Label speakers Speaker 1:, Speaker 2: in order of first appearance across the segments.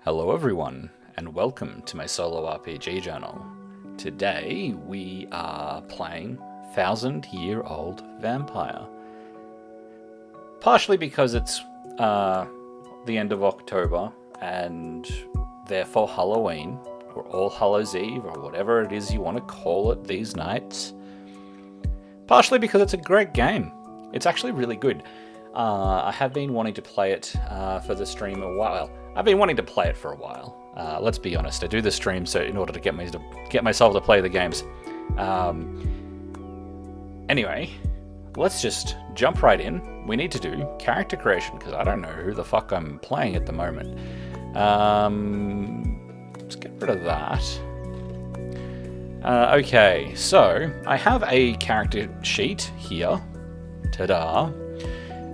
Speaker 1: Hello everyone, and welcome to my solo RPG journal. Today we are playing 1000-Year-Old Vampire. Partially because it's the end of October and therefore Halloween, or All Hallows Eve, or whatever it is you want to call it these nights. Partially because it's a great game. It's actually really good. I have been wanting to play it for the stream a while. I've been wanting to play it for a while. Let's be honest. I do the stream so in order to get myself to play the games. Anyway, let's just jump right in. We need to do character creation because I don't know who the fuck I'm playing at the moment. Let's get rid of that. Okay, so I have a character sheet here. Ta-da.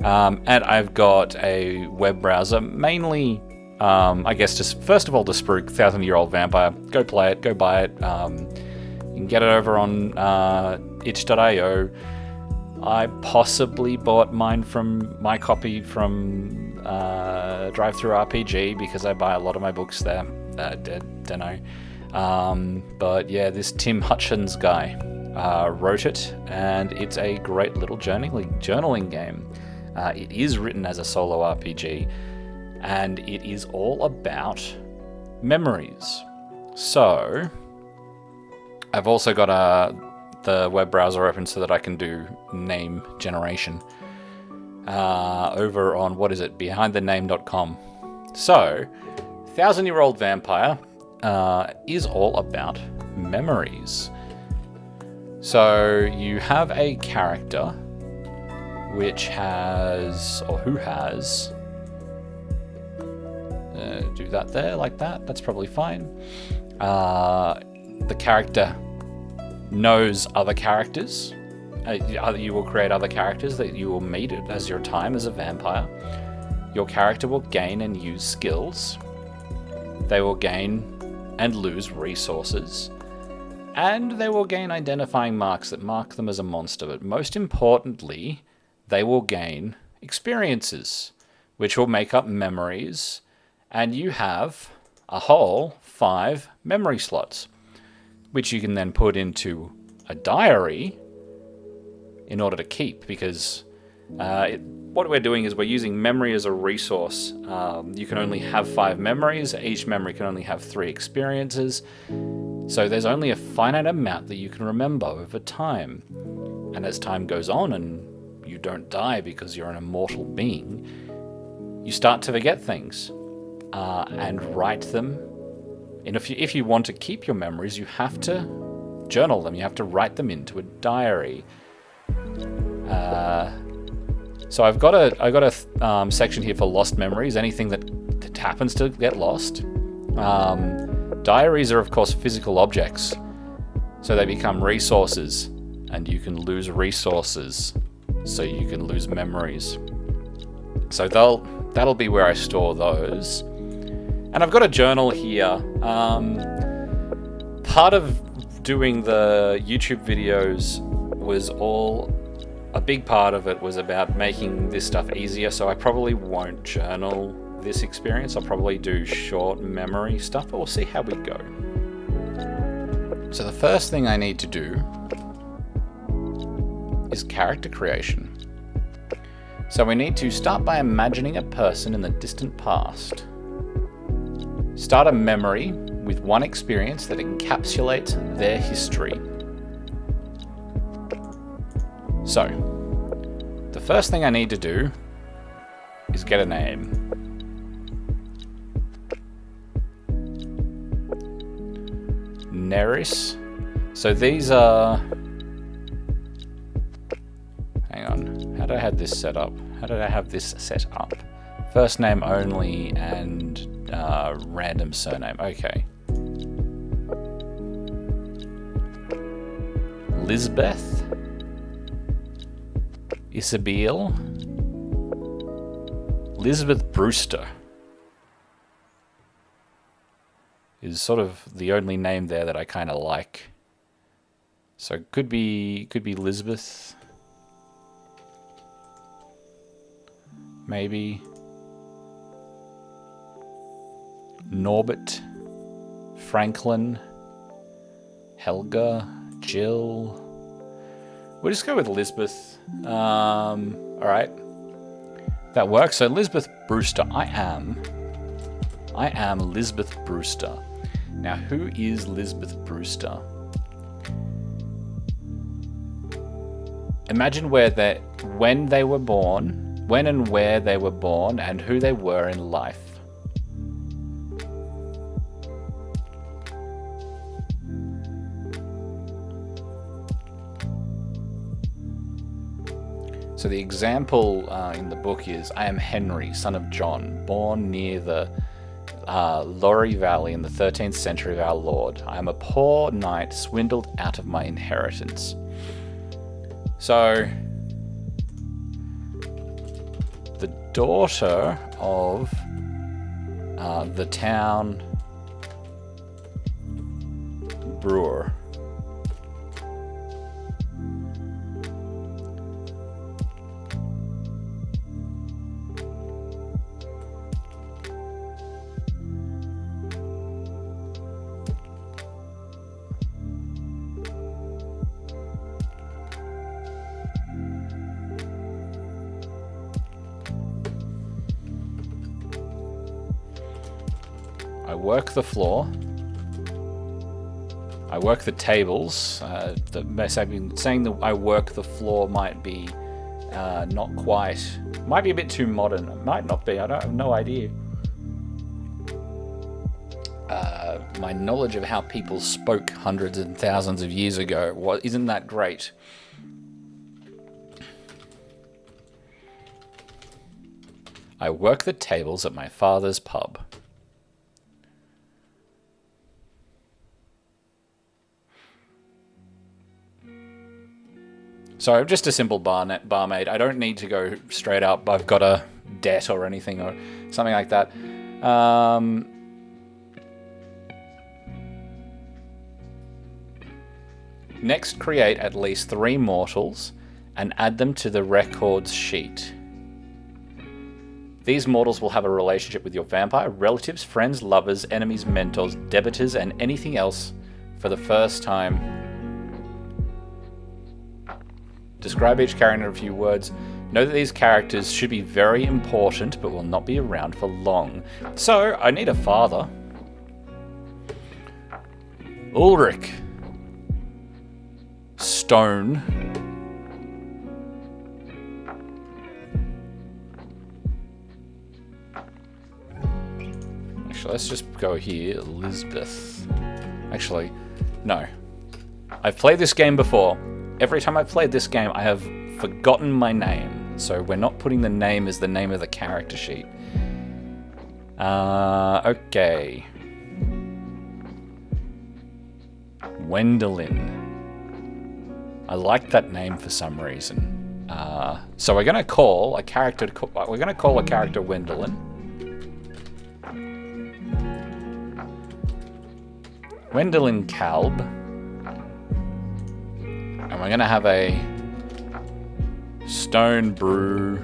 Speaker 1: And I've got a web browser, mainly, I guess, just first of all to spruik 1000-Year-Old Vampire. Go play it, go buy it. You can get it over on itch.io. I possibly bought my copy from Drive-Thru RPG because I buy a lot of my books there. Don't know. But yeah, this Tim Hutchins guy wrote it, and it's a great little journaling game. It is written as a solo RPG, and it is all about memories. So, I've also got the web browser open so that I can do name generation over on, behindthename.com. So, 1000-Year-Old Vampire is all about memories. So, you have a character which has, or who has, do that there, like that, that's probably fine. The character knows other characters. You will create other characters that you will meet as your time as a vampire. Your character will gain and use skills. They will gain and lose resources. And they will gain identifying marks that mark them as a monster. But most importantly, they will gain experiences, which will make up memories, and you have a whole 5 memory slots, which you can then put into a diary in order to keep, because what we're doing is we're using memory as a resource. You can only have 5 memories. Each memory can only have 3 experiences. So there's only a finite amount that you can remember over time. And as time goes on and you don't die because you're an immortal being, you start to forget things and write them. And if you want to keep your memories, you have to journal them. You have to write them into a diary. So I've got a section here for lost memories, anything that happens to get lost. Diaries are, of course, physical objects, so they become resources, and you can lose resources, so you can lose memories. So that'll be where I store those. And I've got a journal here. Part of doing the YouTube videos was a big part of it was about making this stuff easier, so I probably won't journal this experience. I'll probably do short memory stuff, but we'll see how we go. So the first thing I need to do is character creation. So we need to start by imagining a person in the distant past. Start a memory with one experience that encapsulates their history. So, the first thing I need to do is get a name. Neris. So these are... Hang on. How did I have this set up? First name only and random surname. Okay. Lisbeth. Isabel. Lisbeth Brewster is sort of the only name there that I kind of like. So it could be Lisbeth. Maybe. Norbert, Franklin, Helga, Jill. We'll just go with Lisbeth. All right, that works. So Lisbeth Brewster. I am Lisbeth Brewster. Now, who is Lisbeth Brewster? Imagine when they were born, when and where they were born, and who they were in life. So the example in the book is, I am Henry, son of John, born near the Lorry Valley in the 13th century of our Lord. I am a poor knight, swindled out of my inheritance. So, the daughter of the town brewer. I work the floor. I work the tables. The mess I've been saying that I work the floor might be not quite. Might be a bit too modern. It might not be. I have no idea. My knowledge of how people spoke hundreds and thousands of years ago isn't that great. I work the tables at my father's pub. So I'm just a simple barmaid. I don't need to go straight up, I've got a debt or anything or something like that. Next, create at least 3 mortals and add them to the records sheet. These mortals will have a relationship with your vampire, relatives, friends, lovers, enemies, mentors, debitors, and anything else for the first time. Describe each character in a few words. Know that these characters should be very important, but will not be around for long. So, I need a father. Ulrich. Stone. Actually, let's just go here. Lisbeth. Actually, no. I've played this game before. Every time I've played this game, I have forgotten my name. So we're not putting the name as the name of the character sheet. Okay. Wendelin. I like that name for some reason. So we're gonna call a character. We're gonna call a character Wendelin. Wendelin Kalb. And we're going to have a Stone Brewster.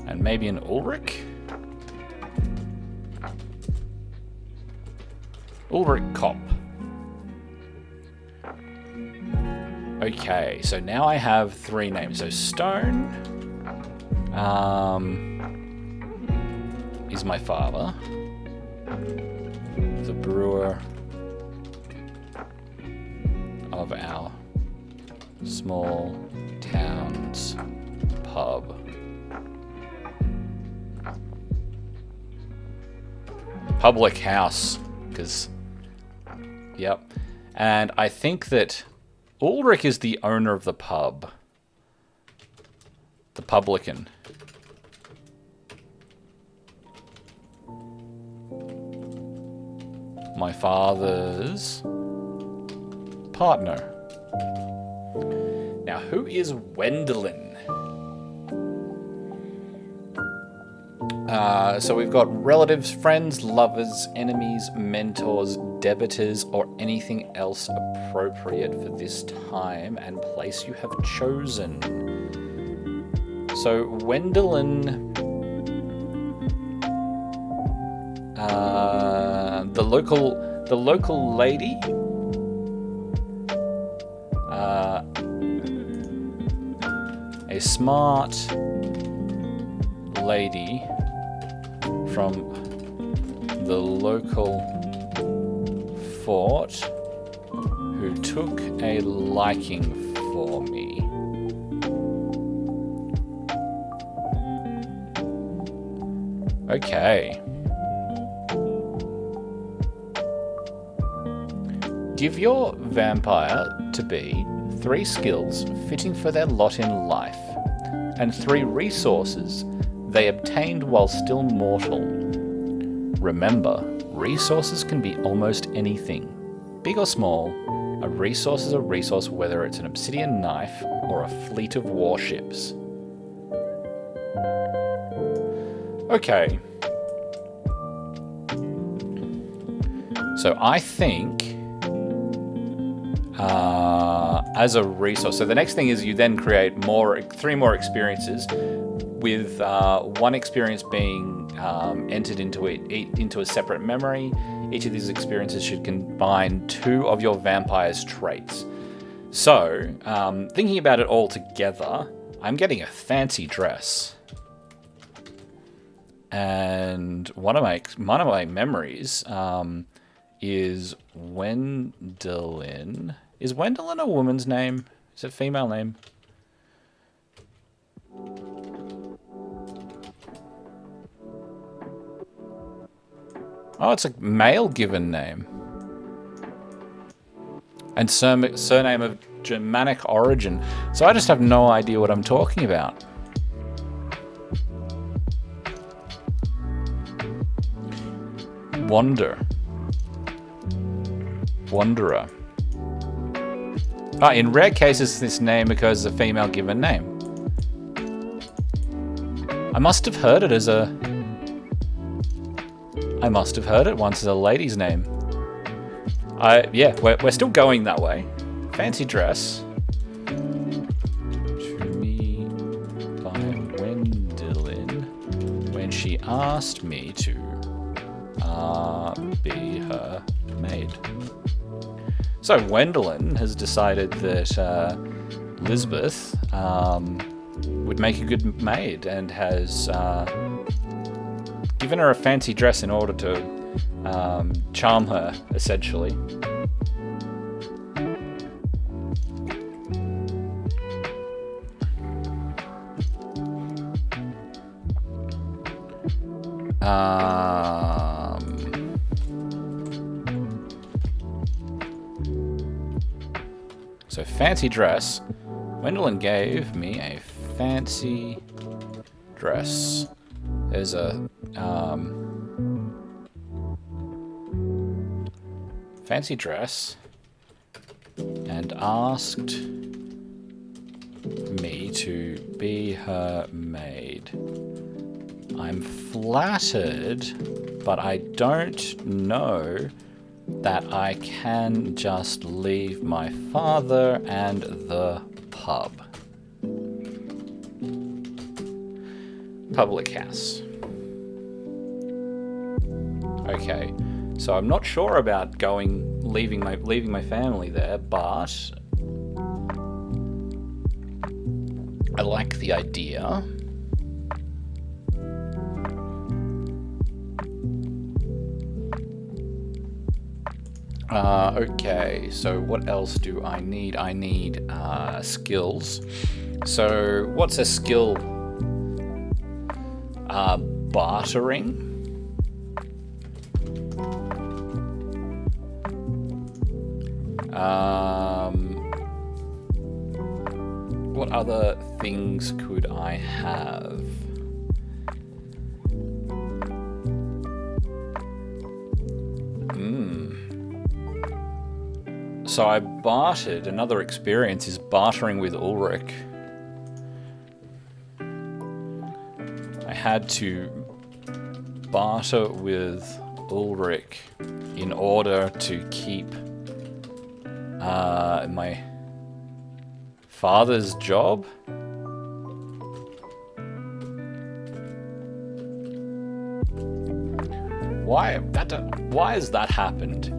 Speaker 1: And maybe an Ulrich? Ulrich Kopp. Okay, so now I have 3 names. So Stone is my father. The brewer of our small town's pub. Public house, because, yep. And I think that Ulrich is the owner of the pub. The publican. My father's partner. Now, who is Wendelin? So we've got relatives, friends, lovers, enemies, mentors, debitors, or anything else appropriate for this time and place you have chosen. So Wendelin, the local lady, a smart lady from the local fort who took a liking for me. Okay. Give your vampire to be 3 skills fitting for their lot in life, and 3 resources they obtained while still mortal. Remember, resources can be almost anything. Big or small, a resource is a resource whether it's an obsidian knife or a fleet of warships. Okay. So I think as a resource, so the next thing is you then create 3 more experiences, with 1 experience being entered into a separate memory. Each of these experiences should combine 2 of your vampire's traits. So, thinking about it all together, I'm getting a fancy dress. And one of my memories is Wendelin. Is Wendelin a woman's name? Is it a female name? Oh, it's a male given name. And surname of Germanic origin. So I just have no idea what I'm talking about. Wanderer. In rare cases this name occurs as a female given name. I must have heard it once as a lady's name. Yeah, we're still going that way. Fancy dress. To me by Wendelin when she asked me to be her maid. So Wendelin has decided that Lisbeth would make a good maid and has given her a fancy dress in order to charm her, essentially. So fancy dress. Wendelin gave me a fancy dress. There's a fancy dress and asked me to be her maid. I'm flattered, but I don't know that I can just leave my father and the pub. Public house. Okay, so I'm not sure about leaving my family there, but I like the idea. Okay, so what else do I need? I need skills. So what's a skill? Bartering. What other things could I have? So I bartered. Another experience is bartering with Ulrich. I had to barter with Ulrich in order to keep my father's job? Why has that happened?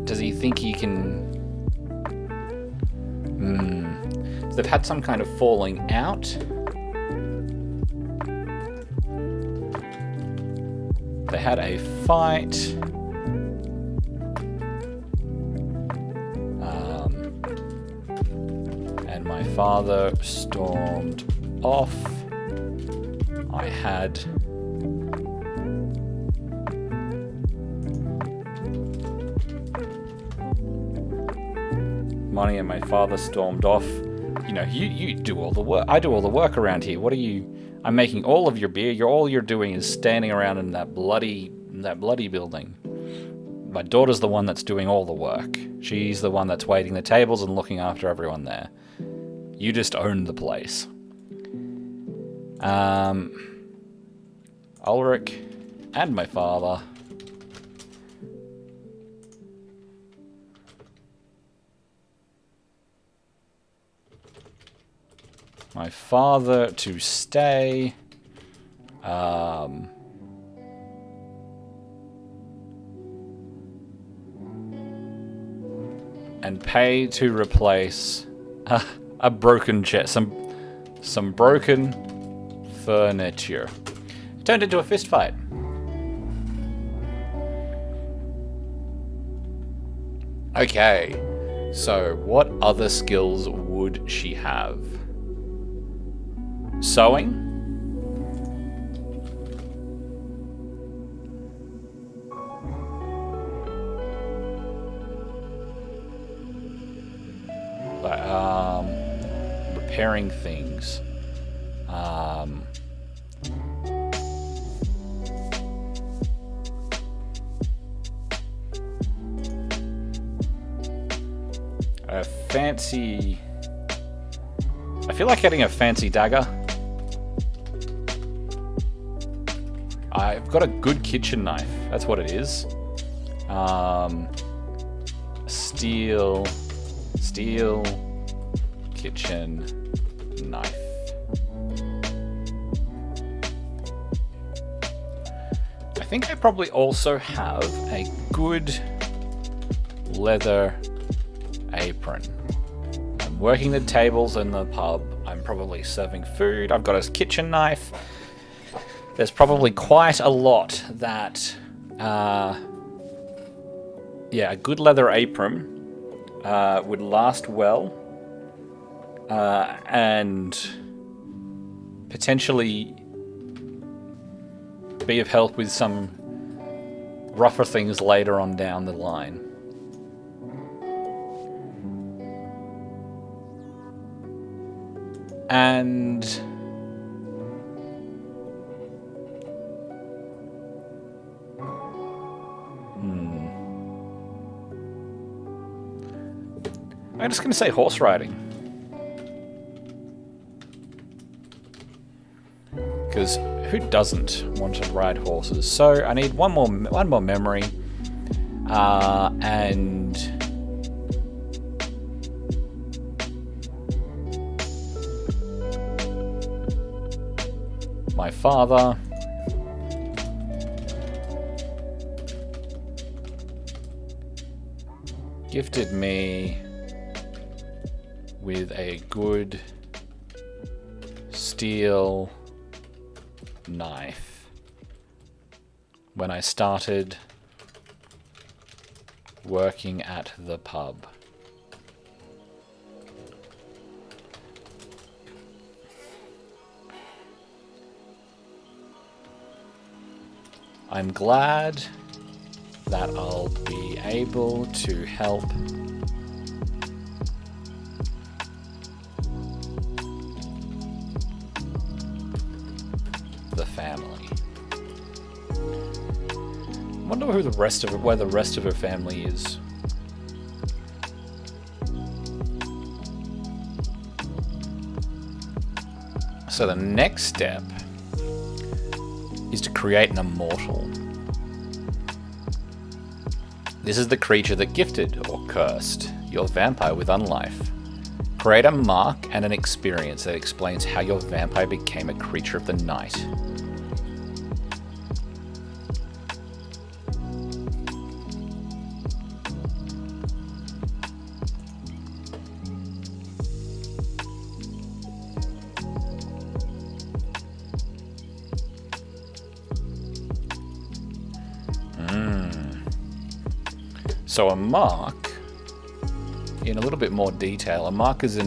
Speaker 1: Does he think he can... They've had some kind of falling out. They had a fight. And my father stormed off. I had... money and my father stormed off. You know, you do all the work. I do all the work around here. What are you... I'm making all of your beer. All you're doing is standing around in that bloody building. My daughter's the one that's doing all the work. She's the one that's waiting the tables and looking after everyone there. You just own the place. Ulrich and my father. My father to stay. And pay to replace a broken chair. Some broken furniture. It turned into a fist fight. Okay. So, what other skills would she have? Sewing. Repairing things. A fancy... I feel like getting a fancy dagger. I've got a good kitchen knife. That's what it is. Steel kitchen knife. I think I probably also have a good leather apron. I'm working the tables in the pub. I'm probably serving food. I've got a kitchen knife. There's probably quite a lot that, yeah, a good leather apron would last well, and potentially be of help with some rougher things later on down the line. And I'm just going to say horse riding. Because who doesn't want to ride horses? So I need one more memory. And my father. Gifted me with a good steel knife when I started working at the pub. I'm glad that I'll be able to help the family. I wonder where the rest of her family is. So the next step is to create an immortal. This is the creature that gifted or cursed your vampire with unlife. Create a mark and an experience that explains how your vampire became a creature of the night. So a mark, in a little bit more detail, a mark is a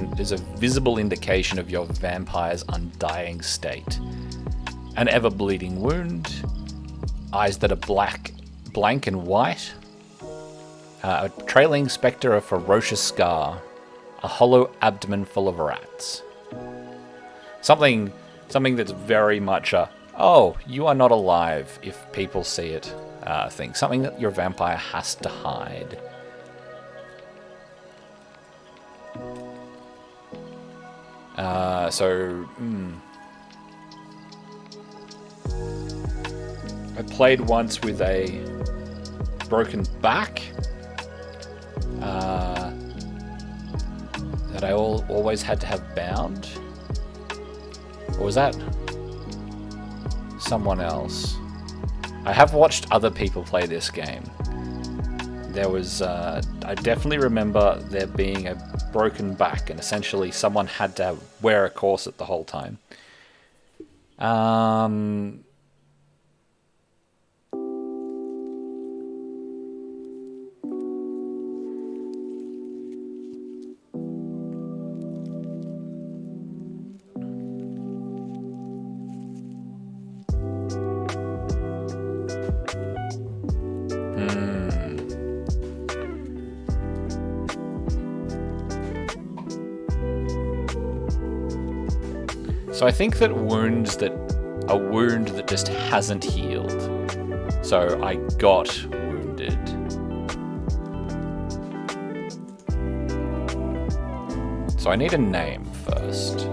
Speaker 1: visible indication of your vampire's undying state. An ever-bleeding wound, eyes that are blank and white, a trailing spectre, a ferocious scar, a hollow abdomen full of rats. Something that's very much a, oh, you are not alive if people see it thing. Something that your vampire has to hide. I played once with a broken back that I always had to have bound. Or was that someone else? I have watched other people play this game. There was, I definitely remember there being a broken back, and essentially someone had to wear a corset the whole time. So I think that a wound that just hasn't healed. So I got wounded. So I need a name first.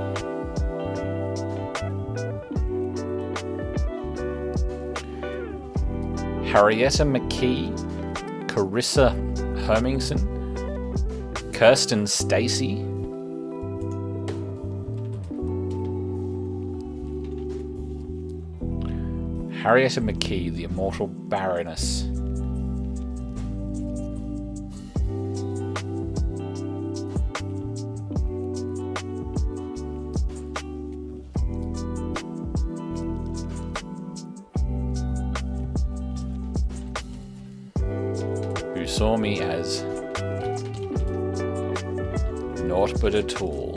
Speaker 1: Harrietta McKee, Carissa Hermingson, Kirsten Stacy, Harrietta McKee, the Immortal Baroness. Who saw me as naught but a tool.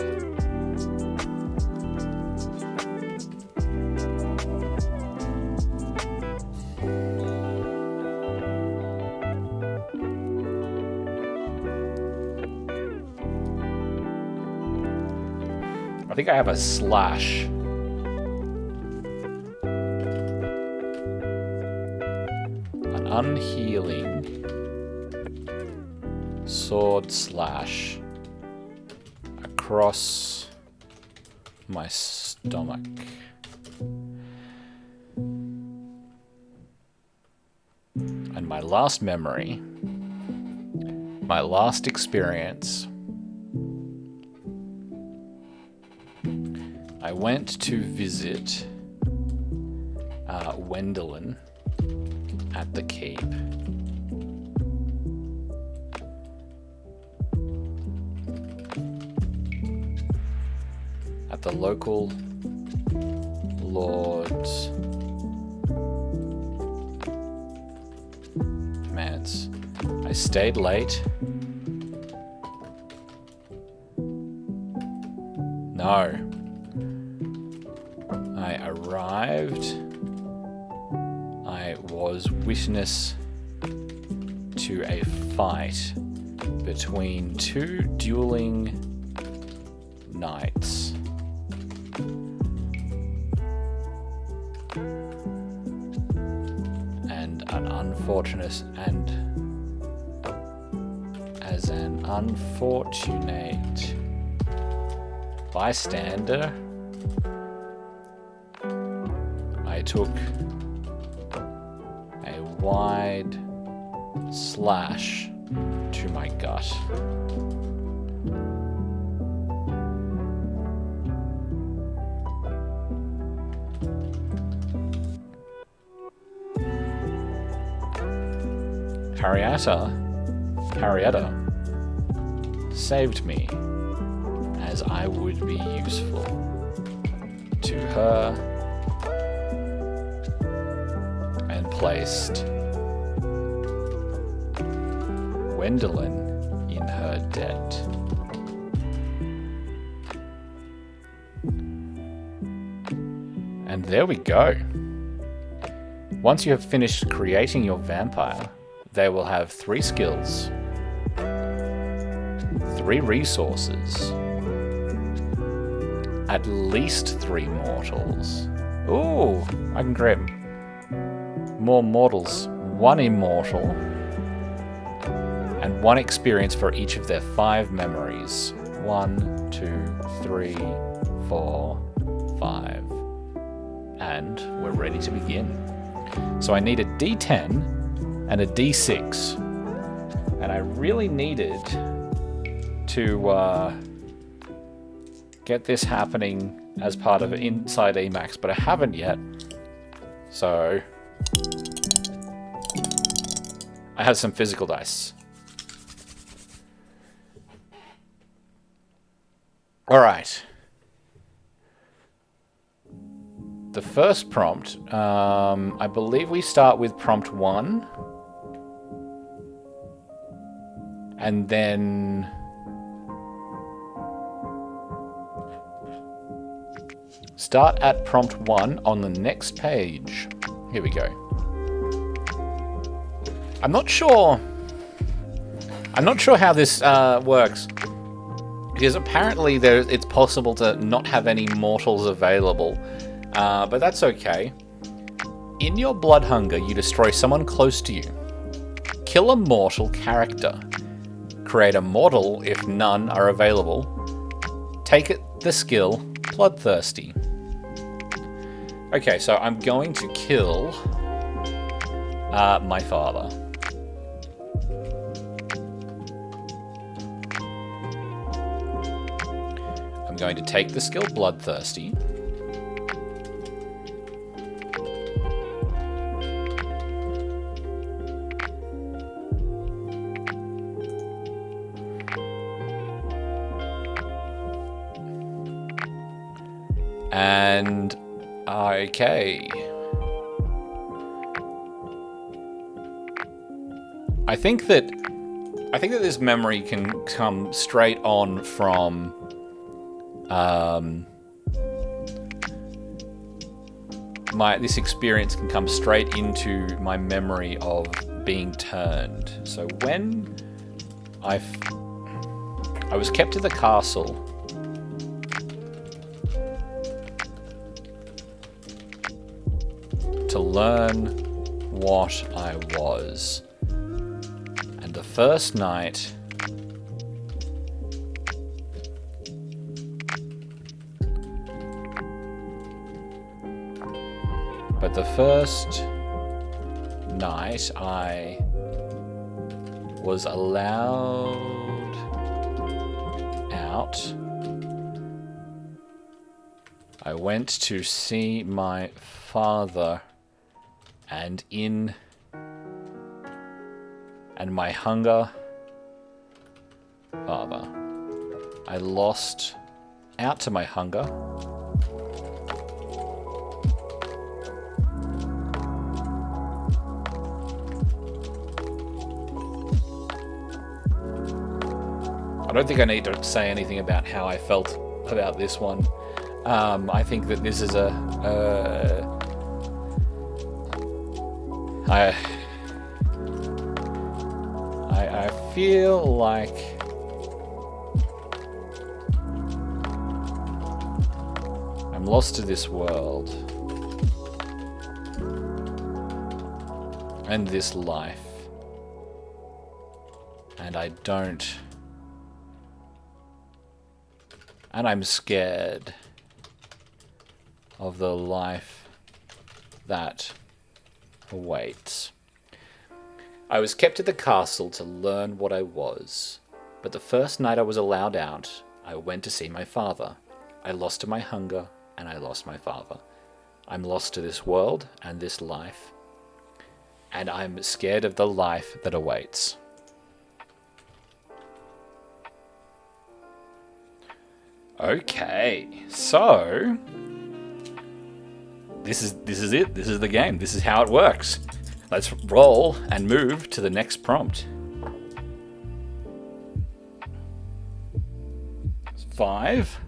Speaker 1: I think I have a slash. An unhealing sword slash across my stomach. And my last memory, my last experience, I went to visit Wendelin at the Keep. At the local Lord's manse. I stayed late. No. I arrived. I was witness to a fight between two dueling knights. And as an unfortunate bystander, took a wide slash to my gut. Harrietta saved me, as I would be useful to her, and placed Gwendolyn in her debt. And there we go. Once you have finished creating your vampire, they will have 3 skills, 3 resources, at least 3 mortals. Ooh, I can create more mortals. 1 immortal, and 1 experience for each of their 5 memories. 1, 2, 3, 4, 5. And we're ready to begin. So I need a D10 and a D6. And I really needed to get this happening as part of Inside Emacs, but I haven't yet. So I have some physical dice. All right. The first prompt, I believe we start with prompt 1. And then start at prompt 1 on the next page. Here we go. I'm not sure how this works, because apparently it's possible to not have any mortals available, but that's okay. In your blood hunger, you destroy someone close to you. Kill a mortal character. Create a mortal if none are available. Take the skill Bloodthirsty. Okay, so I'm going to kill my father. I'm going to take the skill Bloodthirsty. And okay. I think that this memory can come straight on from this experience can come straight into my memory of being turned. So when I was kept in the castle to learn what I was. And the first night I was allowed out, I went to see my father, and my hunger, father. I lost out to my hunger. I don't think I need to say anything about how I felt about this one. I think that this is I feel like I'm lost to this world and this life, and I'm scared of the life that awaits. I was kept at the castle to learn what I was, but the first night I was allowed out, I went to see my father. I lost to my hunger, and I lost my father. I'm lost to this world and this life, and I'm scared of the life that awaits. Okay, so this is it. This is the game. This is how it works. Let's roll and move to the next prompt. 5.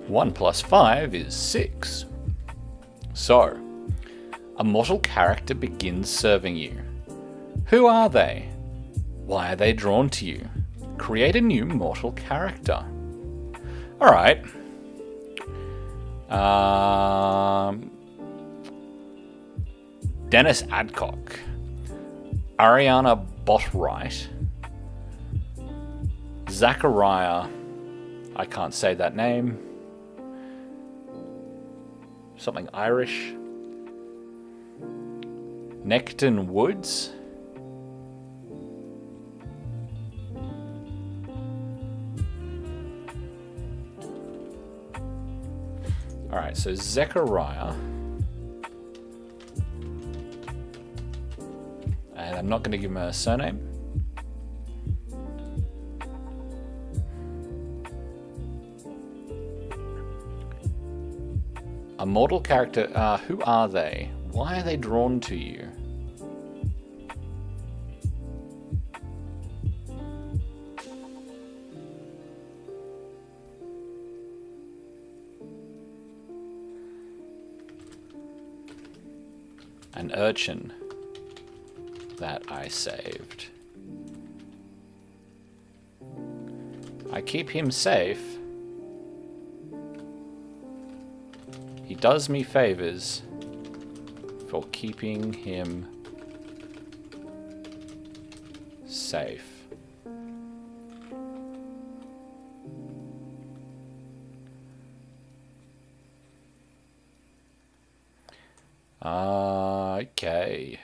Speaker 1: 1 plus 5 is 6. So, a mortal character begins serving you. Who are they? Why are they drawn to you? Create a new mortal character. Alright. Dennis Adcock. Ariana Botwright. Zachariah. I can't say that name. Something Irish. Necton Woods. Alright, so Zechariah. And I'm not going to give him a surname. A mortal character. Who are they? Why are they drawn to you? An urchin that I saved. I keep him safe. He does me favors for keeping him safe. Okay.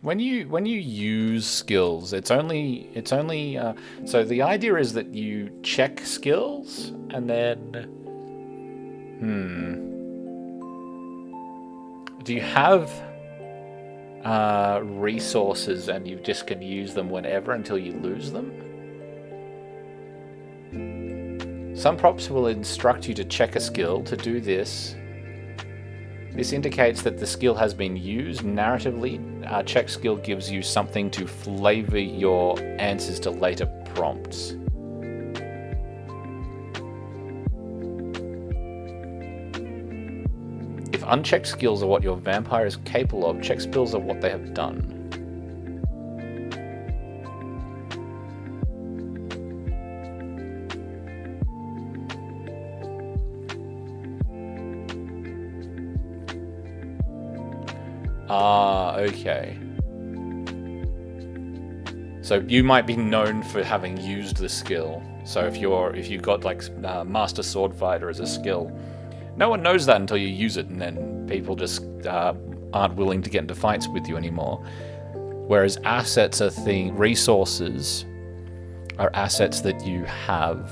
Speaker 1: When you use skills, it's only so the idea is that you check skills and then do you have resources and you just can use them whenever until you lose them? Some prompts will instruct you to check a skill. To do this, this indicates that the skill has been used. Narratively, check skill gives you something to flavor your answers to later prompts. If unchecked skills are what your vampire is capable of, check skills are what they have done. Okay. So you might be known for having used the skill. So if you got like Master Sword Fighter as a skill, no one knows that until you use it, and then people just aren't willing to get into fights with you anymore. Whereas assets are resources are assets that you have.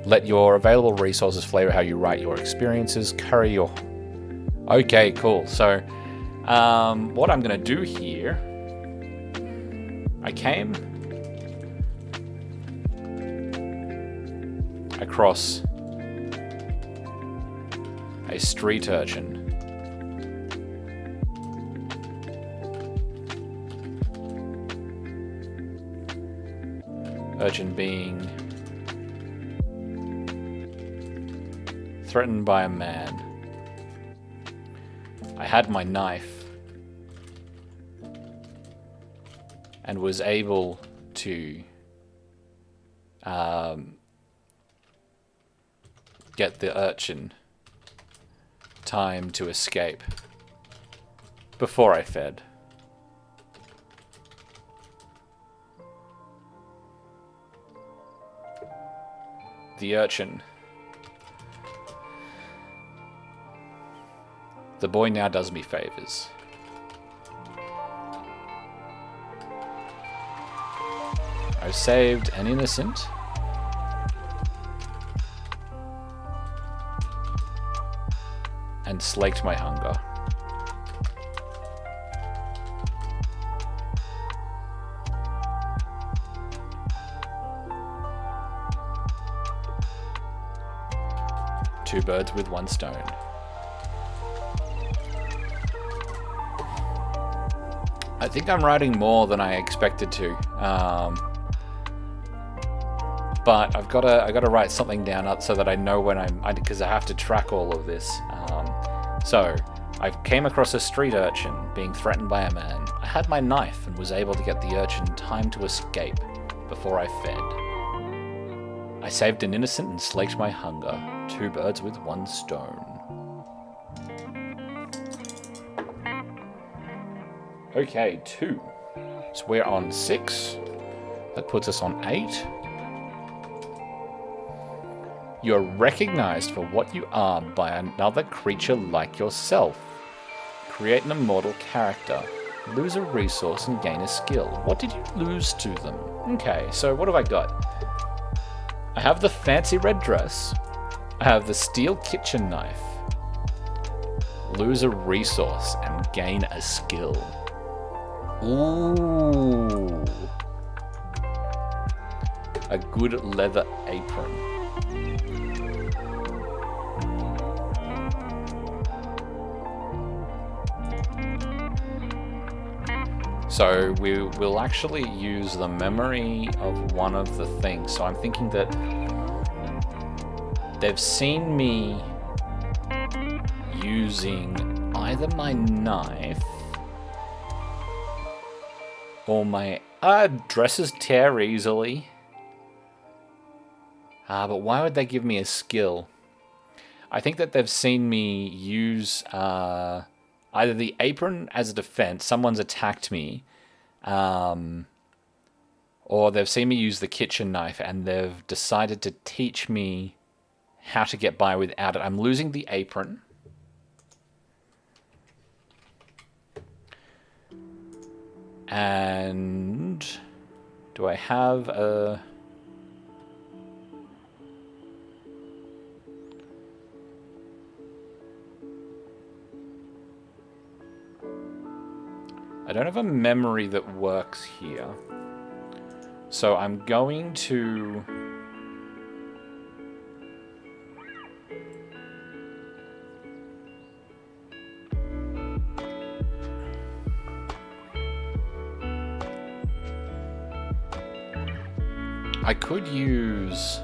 Speaker 1: Let your available resources flavor how you write your experiences. Curry your... Okay, cool. So, what I'm going to do here... I came across a street urchin. Urchin being... threatened by a man. I had my knife and was able to get the urchin time to escape before I fed. The urchin. The boy now does me favors. I've saved an innocent. And slaked my hunger. Two birds with one stone. I think I'm writing more than I expected to. But I gotta write something down so that I know when because I have to track all of this. So I came across a street urchin being threatened by a man. I had my knife and was able to get the urchin time to escape before I fed. I saved an innocent and slaked my hunger. Two birds with one stone. Okay, 2. So we're on 6. That puts us on 8. You're recognized for what you are by another creature like yourself. Create an immortal character. Lose a resource and gain a skill. What did you lose to them? Okay, so what have I got? I have the fancy red dress. I have the steel kitchen knife. Lose a resource and gain a skill. Ooh. A good leather apron. So we will actually use the memory of one of the things. So I'm thinking that they've seen me using either my knife or my... dresses tear easily. But why would they give me a skill? I think that they've seen me use either the apron as a defense, someone's attacked me, or they've seen me use the kitchen knife and they've decided to teach me how to get by without it. I'm losing the apron. And do I have a... I don't have a memory that works here. So I'm going to... I could use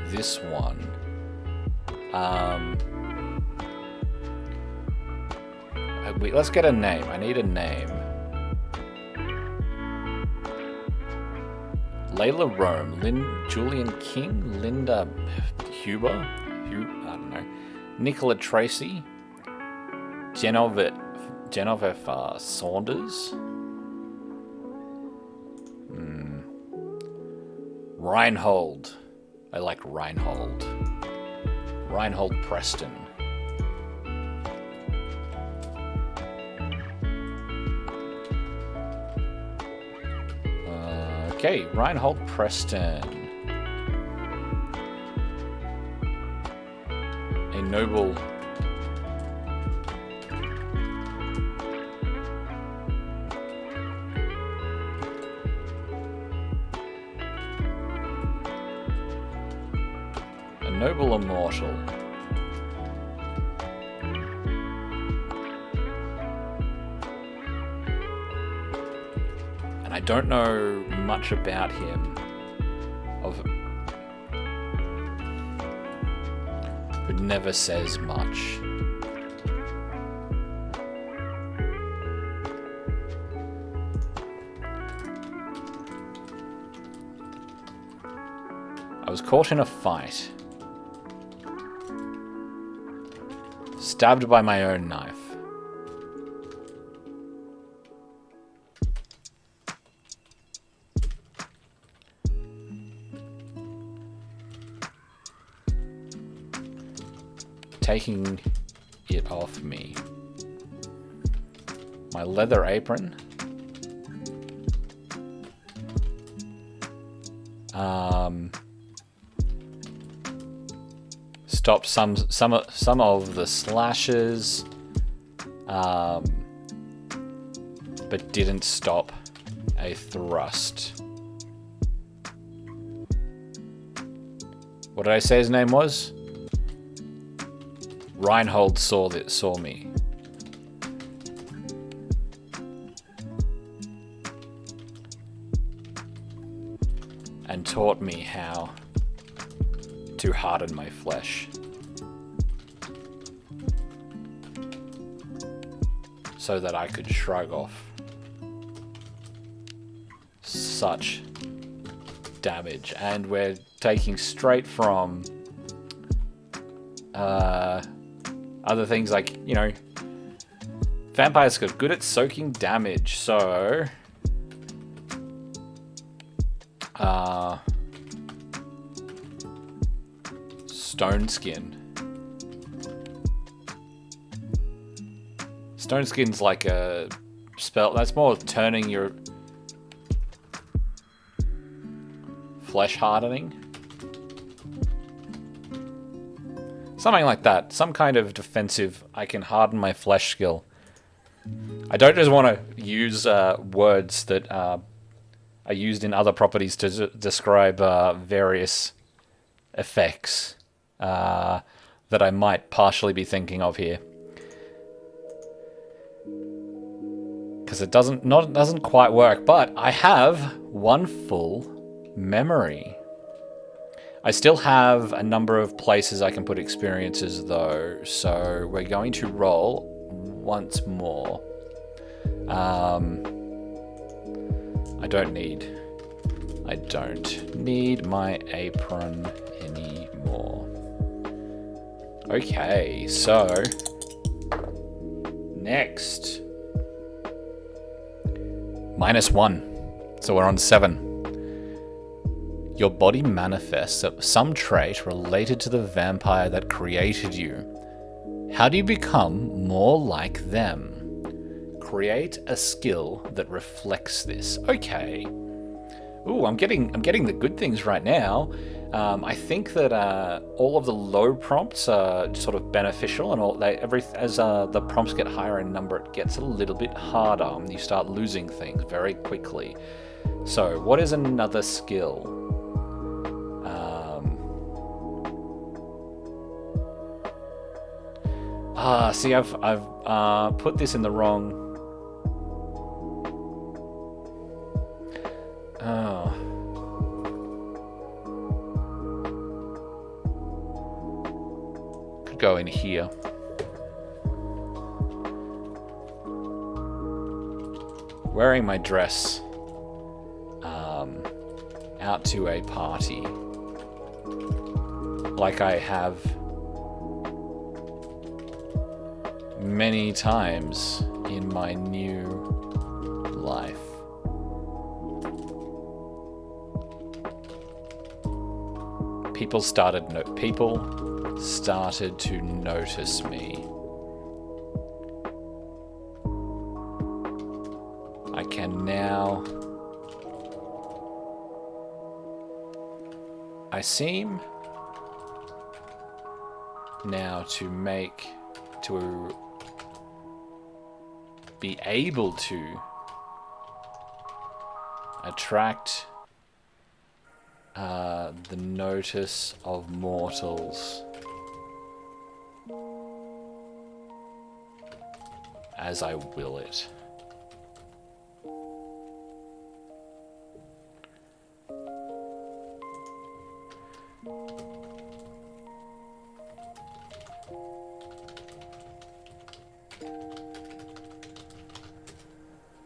Speaker 1: this one. Wait, let's get a name. I need a name. Layla Rome, Julian King, Linda Huber, I don't know, Nicola Tracy, Genevieve Saunders, Reinhold. I like Reinhold. Reinhold Preston. Okay, Reinhold Preston. A noble... A noble immortal. I don't know much about him. Who never says much. was caught in a fight. Stabbed by my own knife. Taking it off me. My leather apron. Stop some of the slashes, but didn't stop a thrust. What did I say his name was? Reinhold saw me. And taught me how to harden my flesh. So that I could shrug off such damage. And we're taking straight from other things like, you know, vampires got good at soaking damage, so Stone Skin. Stone Skin's like a spell that's more turning your flesh hardening. Something like that. Some kind of defensive, I can harden my flesh skill. I don't just want to use words that are used in other properties to describe various effects that I might partially be thinking of here. Because it doesn't quite work, but I have one full memory. I still have a number of places I can put experiences though, so we're going to roll once more. I don't need my apron anymore. Okay, so next. -1. So we're on 7. Your body manifests some trait related to the vampire that created you. How do you become more like them? Create a skill that reflects this. Okay. Ooh, I'm getting the good things right now. I think that all of the low prompts are sort of beneficial, and as the prompts get higher in number, it gets a little bit harder. You start losing things very quickly. So, what is another skill? See, I've put this in the wrong. Oh. Could go in here. Wearing my dress out to a party, like I have many times in my new life. People started to notice me. I can now. I seem now to be able to attract the notice of mortals as I will it.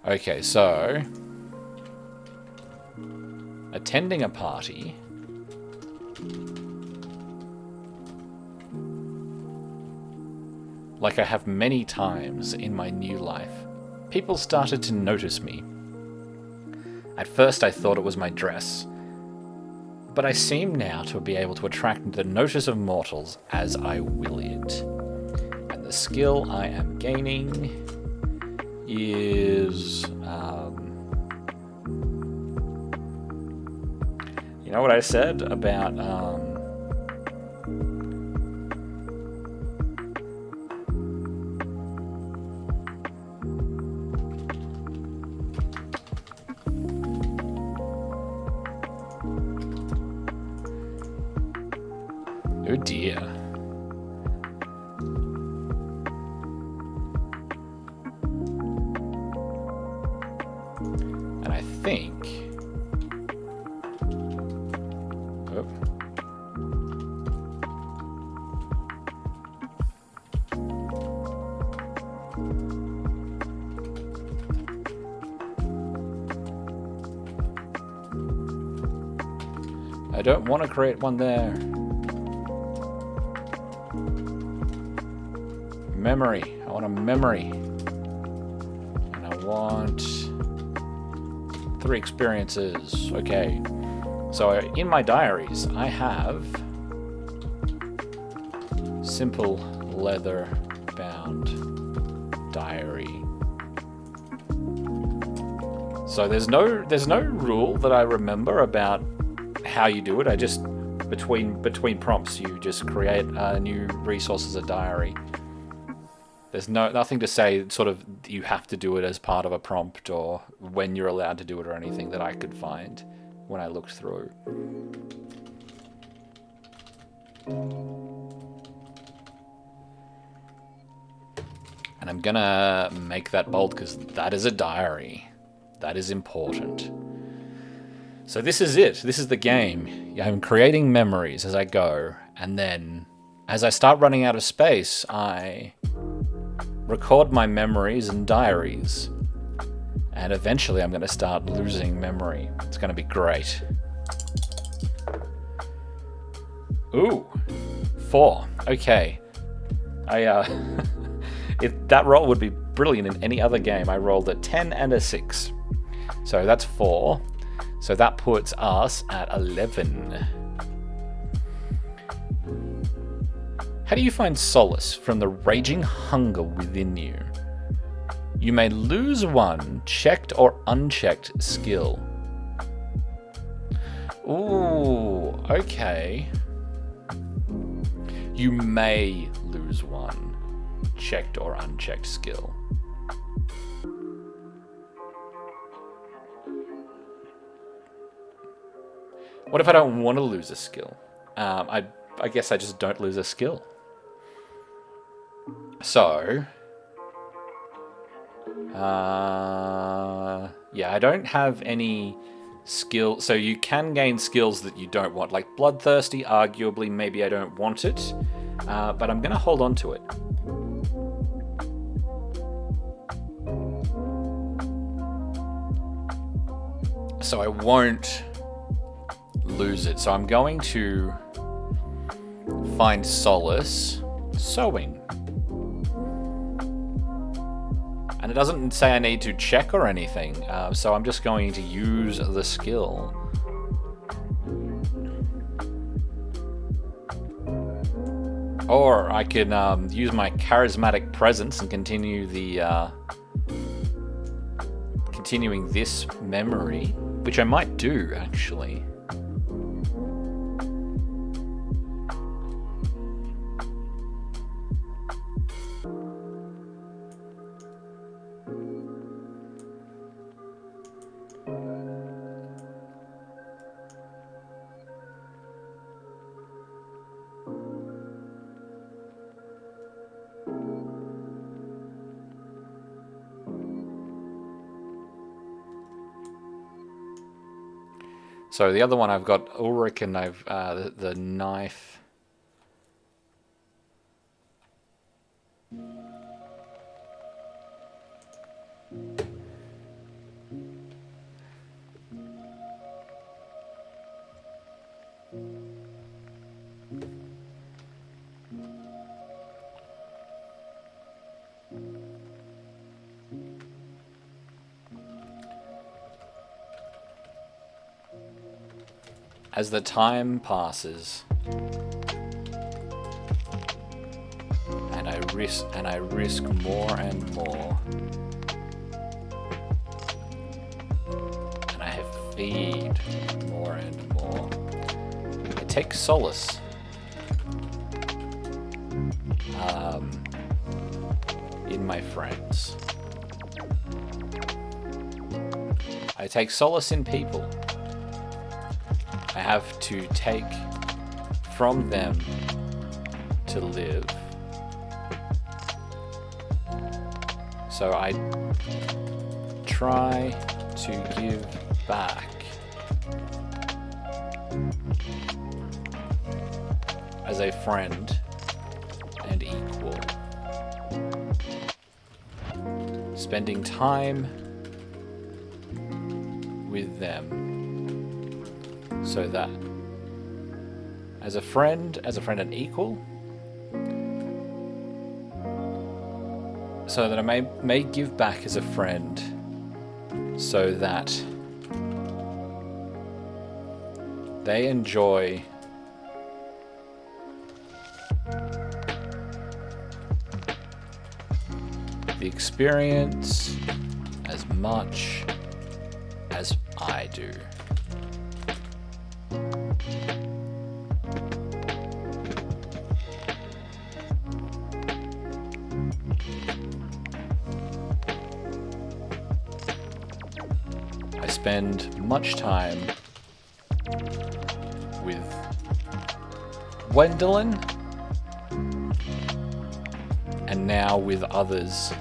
Speaker 1: Okay, so attending a party Like I have many times in my new life, people started to notice me. At first I thought it was my dress, but I seem now to be able to attract the notice of mortals as I will it. And the skill I am gaining is... you know what I said about... oh dear. And I think... oh. I don't want to create one there. Memory. I want a memory. And I want 3 experiences. Okay. So in my diaries, I have simple leather bound diary. So there's no rule that I remember about how you do it. I just between prompts you just create a new resource as a diary. There's nothing to say sort of you have to do it as part of a prompt or when you're allowed to do it or anything that I could find when I looked through. And I'm gonna make that bold because that is a diary. That is important. So this is it. This is the game. I'm creating memories as I go, and then as I start running out of space, I record my memories and diaries. And eventually I'm going to start losing memory. It's going to be great. Ooh, 4. Okay. That roll would be brilliant in any other game. I rolled a 10 and a 6. So that's 4. So that puts us at 11. How do you find solace from the raging hunger within you? You may lose 1 checked or unchecked skill. Ooh, okay. You may lose 1 checked or unchecked skill. What if I don't want to lose a skill? I guess I just don't lose a skill. So, yeah, I don't have any skill. So you can gain skills that you don't want, like bloodthirsty. Arguably, maybe I don't want it, but I'm gonna hold on to it. So I won't lose it. So I'm going to find solace sewing. And it doesn't say I need to check or anything, so I'm just going to use the skill. Or I can use my charismatic presence and continue the continuing this memory, which I might do actually. So the other one I've got Ulrich, and I've the knife. As the time passes, and I risk more and more, and I feed more and more, I take solace in my friends. I take solace in people. I have to take from them to live. So I try to give back as a friend and equal. Spending time with them. So that as a friend and equal, so that I may give back as a friend, so that they enjoy the experience as much as I do. I spend much time with Gwendolyn, and now with others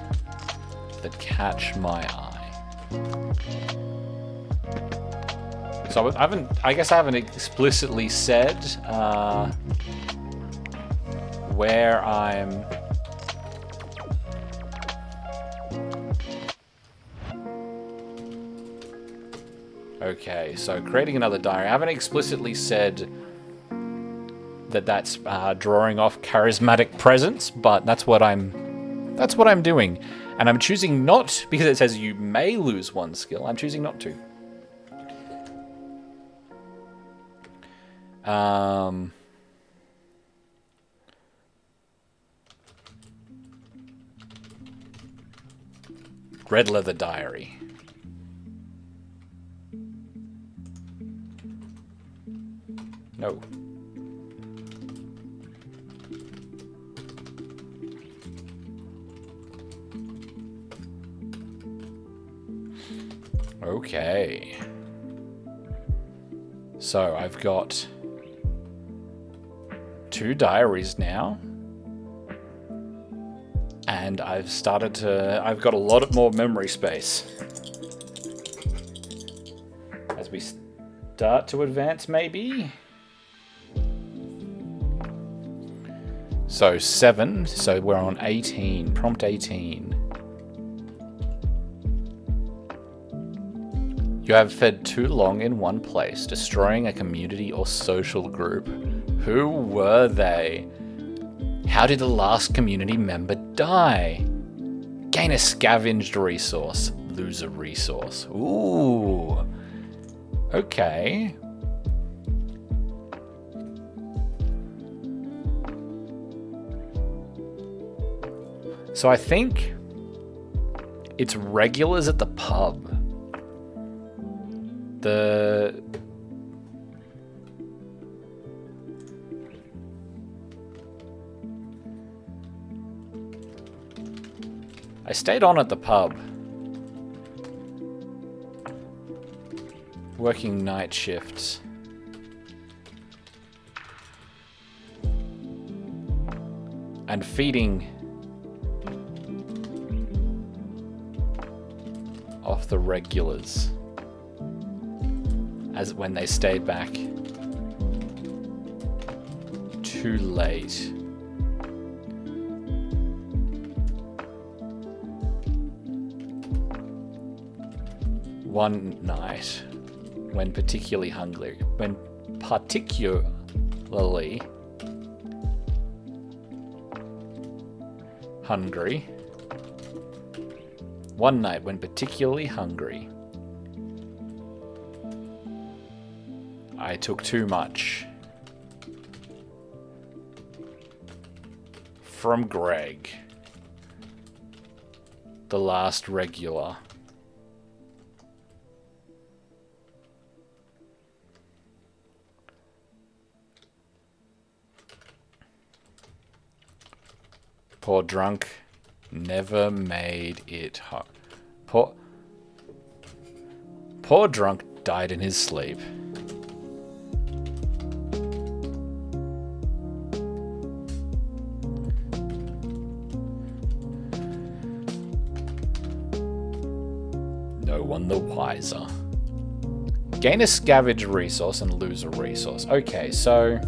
Speaker 1: that catch my eye. So I guess I haven't explicitly said where I'm okay, so creating another diary. I haven't explicitly said that that's drawing off charismatic presence, but that's what I'm doing. And I'm choosing not, because it says you may lose one skill, I'm choosing not to. Red leather diary. No. Okay. So I've got 2 diaries now. And I've got a lot more memory space. As we start to advance, maybe? So 7, so we're on 18, prompt 18. You have fed too long in one place, destroying a community or social group. Who were they? How did the last community member die? Gain a scavenged resource. Lose a resource. Ooh. Okay. So I think it's regulars at the pub. I stayed on at the pub, working night shifts. And feeding off the regulars as when they stayed back too late. One night, when particularly hungry. One night when particularly hungry, I took too much from Greg, the last regular. Poor drunk never made it home. Poor drunk died in his sleep. No one the wiser. Gain a scavenge resource and lose a resource. Okay, so...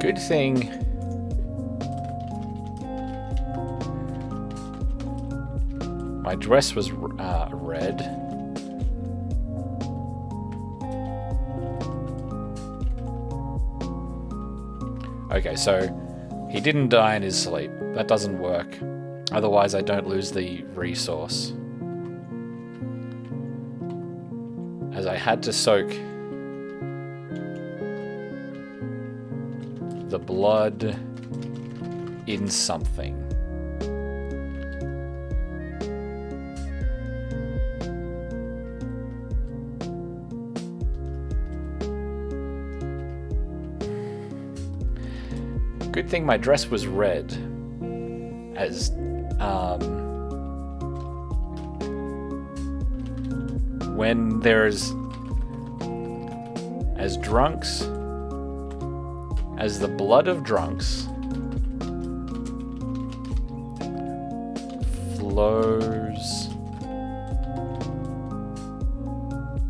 Speaker 1: Good thing my dress was red. Okay, so he didn't die in his sleep. That doesn't work. Otherwise, I don't lose the resource. As I had to soak the blood in something. Good thing my dress was red, as when there's as drunks, as the blood of drunks flows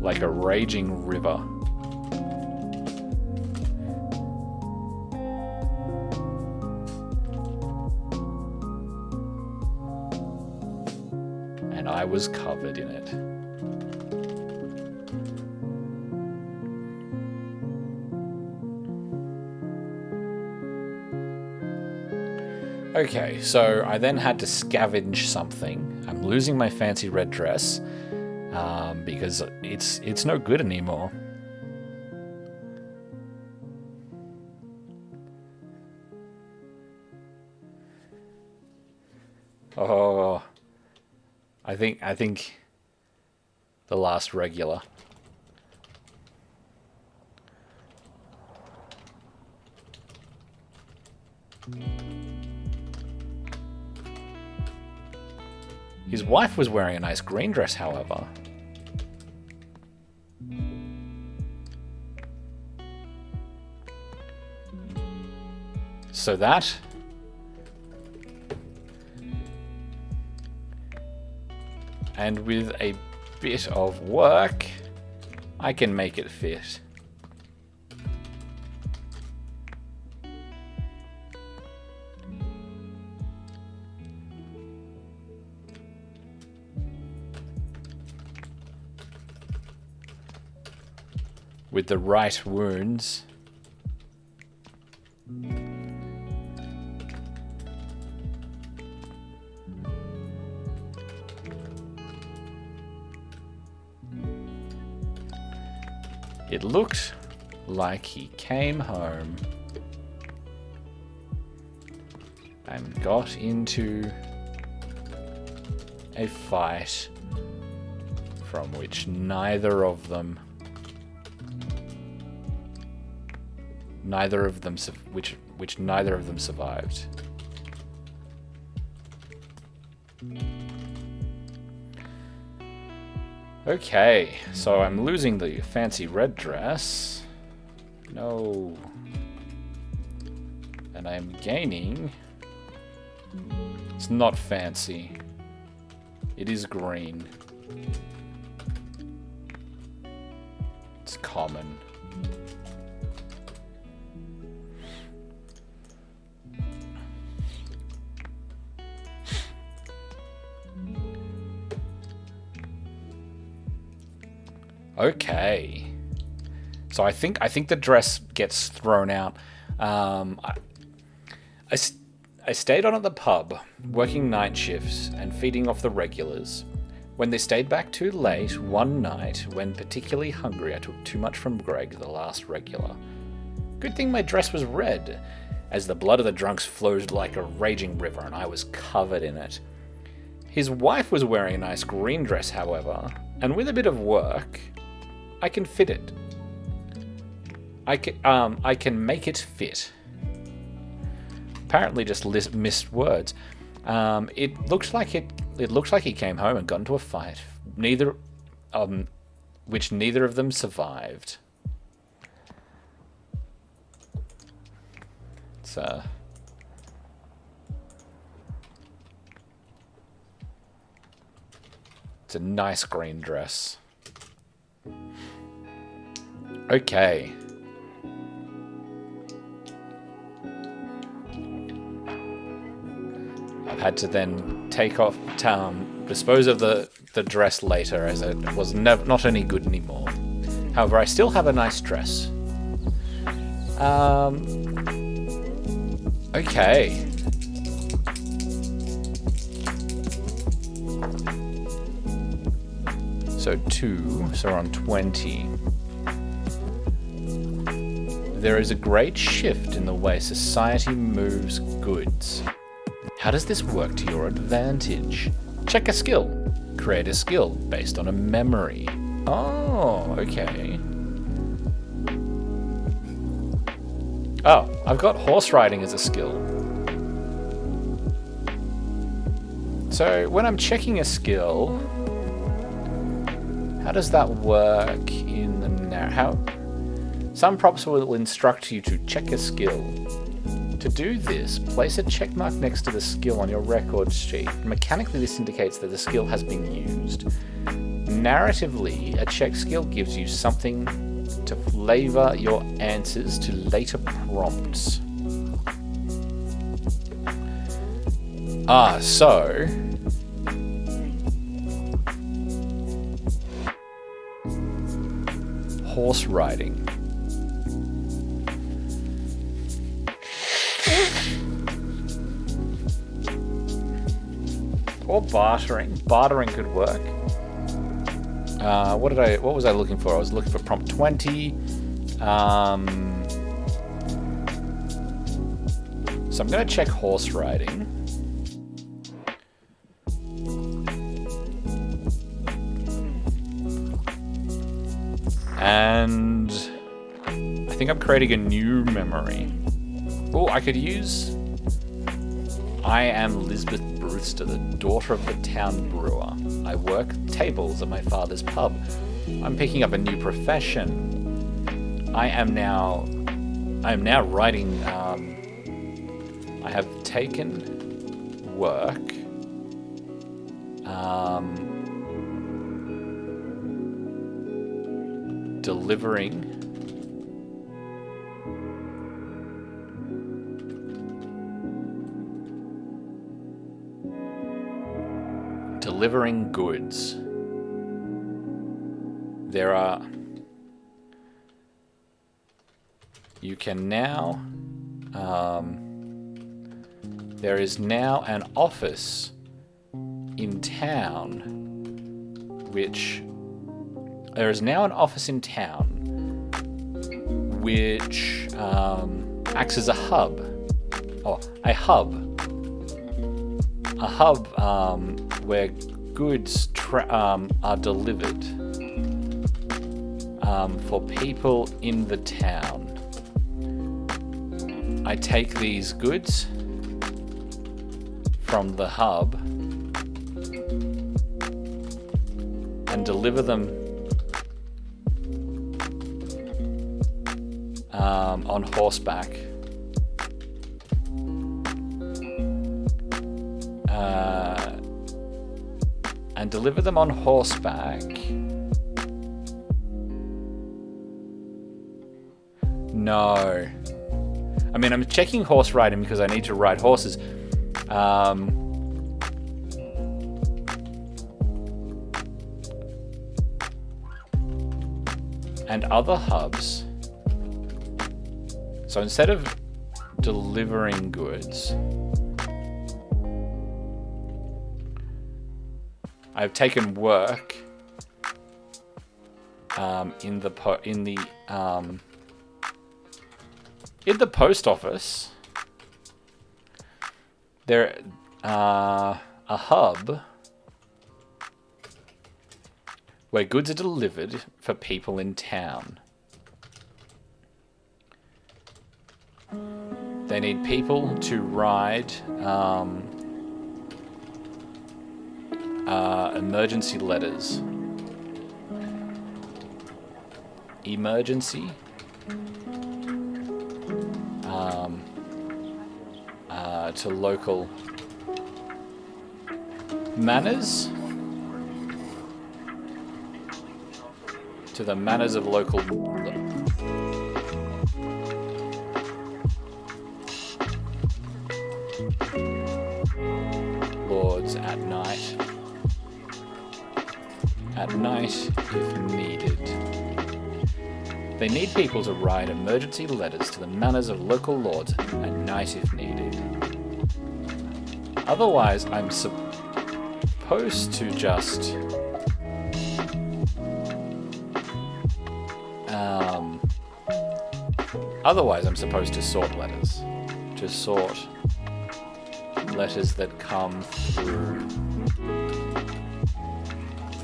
Speaker 1: like a raging river. And I was covered in it. Okay, so I then had to scavenge something. I'm losing my fancy red dress because it's no good anymore. Oh, I think the last regular. His wife was wearing a nice green dress, however. So that... And with a bit of work, I can make it fit. With the right wounds. It looked like he came home and got into a fight from which neither of them which neither of them survived. Okay, so I'm losing the fancy red dress. No. And I'm gaining... It's not fancy. It is green. It's common. Okay. So I think the dress gets thrown out. I stayed on at the pub, working night shifts and feeding off the regulars. When they stayed back too late, one night, when particularly hungry, I took too much from Greg, the last regular. Good thing my dress was red, as the blood of the drunks flowed like a raging river and I was covered in it. His wife was wearing a nice green dress, however, and with a bit of work, I can fit it. I can make it fit. Apparently, just missed words. It looks like he came home and got into a fight. Which neither of them survived. It's a nice green dress. Okay. I've had to then dispose of the dress later, as it was not any good anymore. However, I still have a nice dress. Okay. So 2, so we're on 20. There is a great shift in the way society moves goods. How does this work to your advantage? Check a skill. Create a skill based on a memory. Oh, okay. Oh, I've got horse riding as a skill. So when I'm checking a skill, how does that work in the Some prompts will instruct you to check a skill. To do this, place a checkmark next to the skill on your record sheet. Mechanically, this indicates that the skill has been used. Narratively, a check skill gives you something to flavor your answers to later prompts. So... horse riding. Or bartering. Bartering could work. What was I looking for? I was looking for prompt 20. So I'm going to check horse riding. And I think I'm creating a new memory. Oh, I could use... I am Lisbeth Brewster, the daughter of the town brewer. I work tables at my father's pub. I'm picking up a new profession. I am now writing... I have taken work... delivering goods. You can now there is now an office in town which acts as a hub. A hub where goods are delivered for people in the town. I take these goods from the hub and deliver them on horseback. And deliver them on horseback. No. I mean, I'm checking horse riding because I need to ride horses. and other hubs. So instead of delivering goods, I've taken work in the post office. There a hub where goods are delivered for people in town. They need people to ride emergency letters. Emergency. To local manors. To the manors of local lords at night. At night, if needed. They need people to write emergency letters to the manors of local lords at night if needed. Otherwise, I'm supposed to just otherwise, I'm supposed to sort letters. To sort letters that come through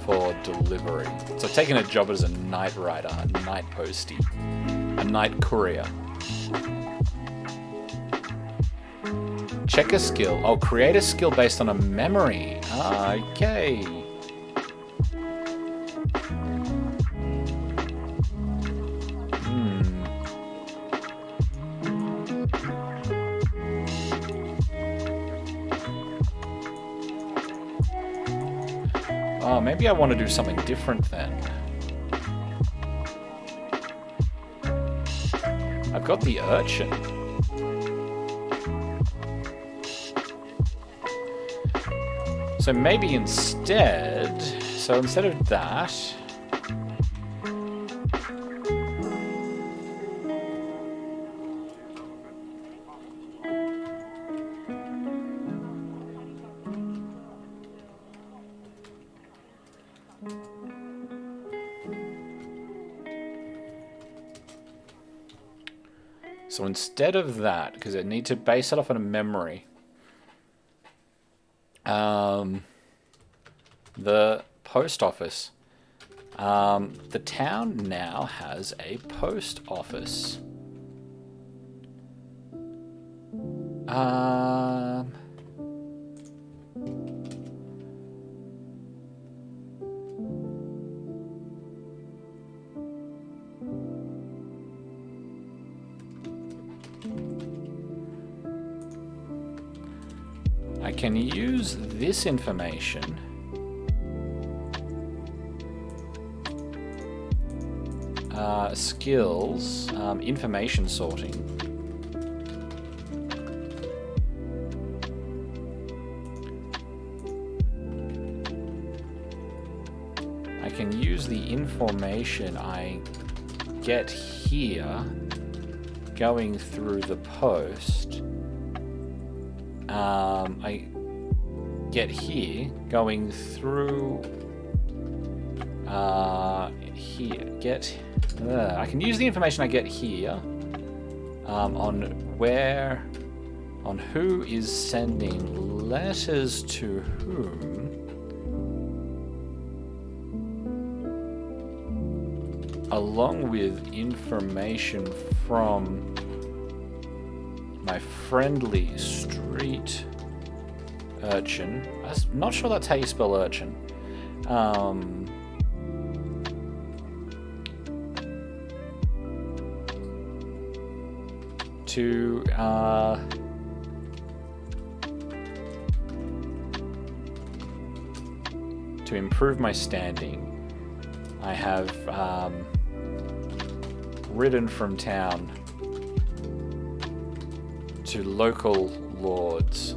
Speaker 1: for delivery. So I've taken a job as a night rider, a night postie, a night courier. Check a skill. Oh, create a skill based on a memory. Okay. Oh, maybe I want to do something different then. I've got the urchin. So maybe instead of that, because I need to base it off on a memory. The post office. The town now has a post office. I can use this information skills, information sorting. I can use the information I get here going through the post. I get here going through here. I can use the information I get here on who is sending letters to whom, along with information from my friendly street urchin. I'm not sure that's how you spell urchin. To improve my standing, I have ridden from town to local lords,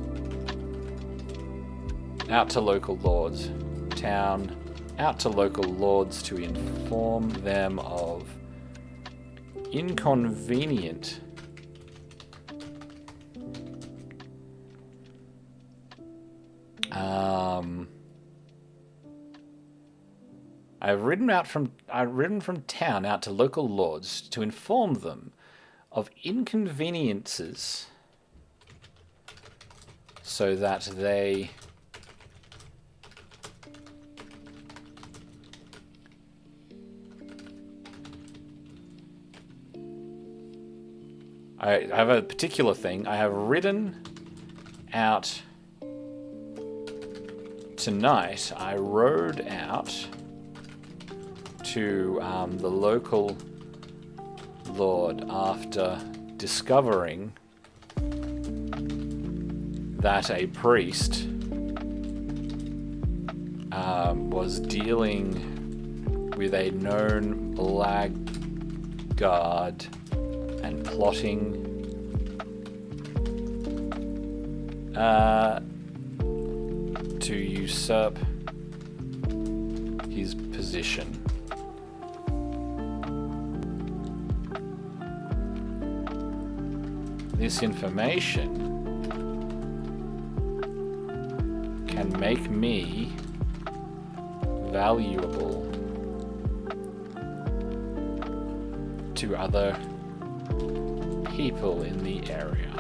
Speaker 1: out to local lords, town, out to local lords to inform them of inconvenient. I've ridden from town out to local lords to inform them of inconveniences so that they I have a particular thing. I have ridden out tonight. I rode out to the local lord after discovering that a priest was dealing with a known blackguard and plotting to usurp his position. This information can make me valuable to other people in the area.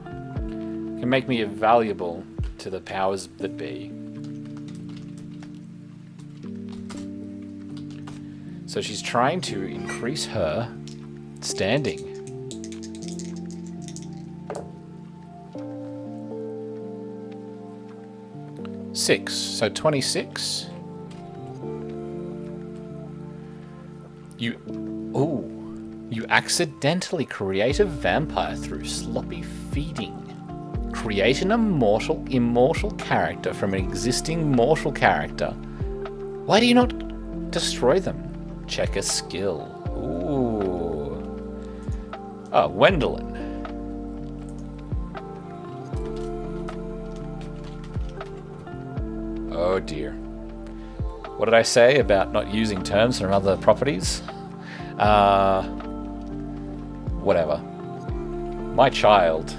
Speaker 1: Can make me valuable to the powers that be. So she's trying to increase her standing. Six, so 26. You accidentally create a vampire through sloppy feeding. Create an immortal character from an existing mortal character. Why do you not destroy them? Check a skill. Ooh. Oh, Gwendolyn. Oh dear. What did I say about not using terms from other properties? Whatever. My child.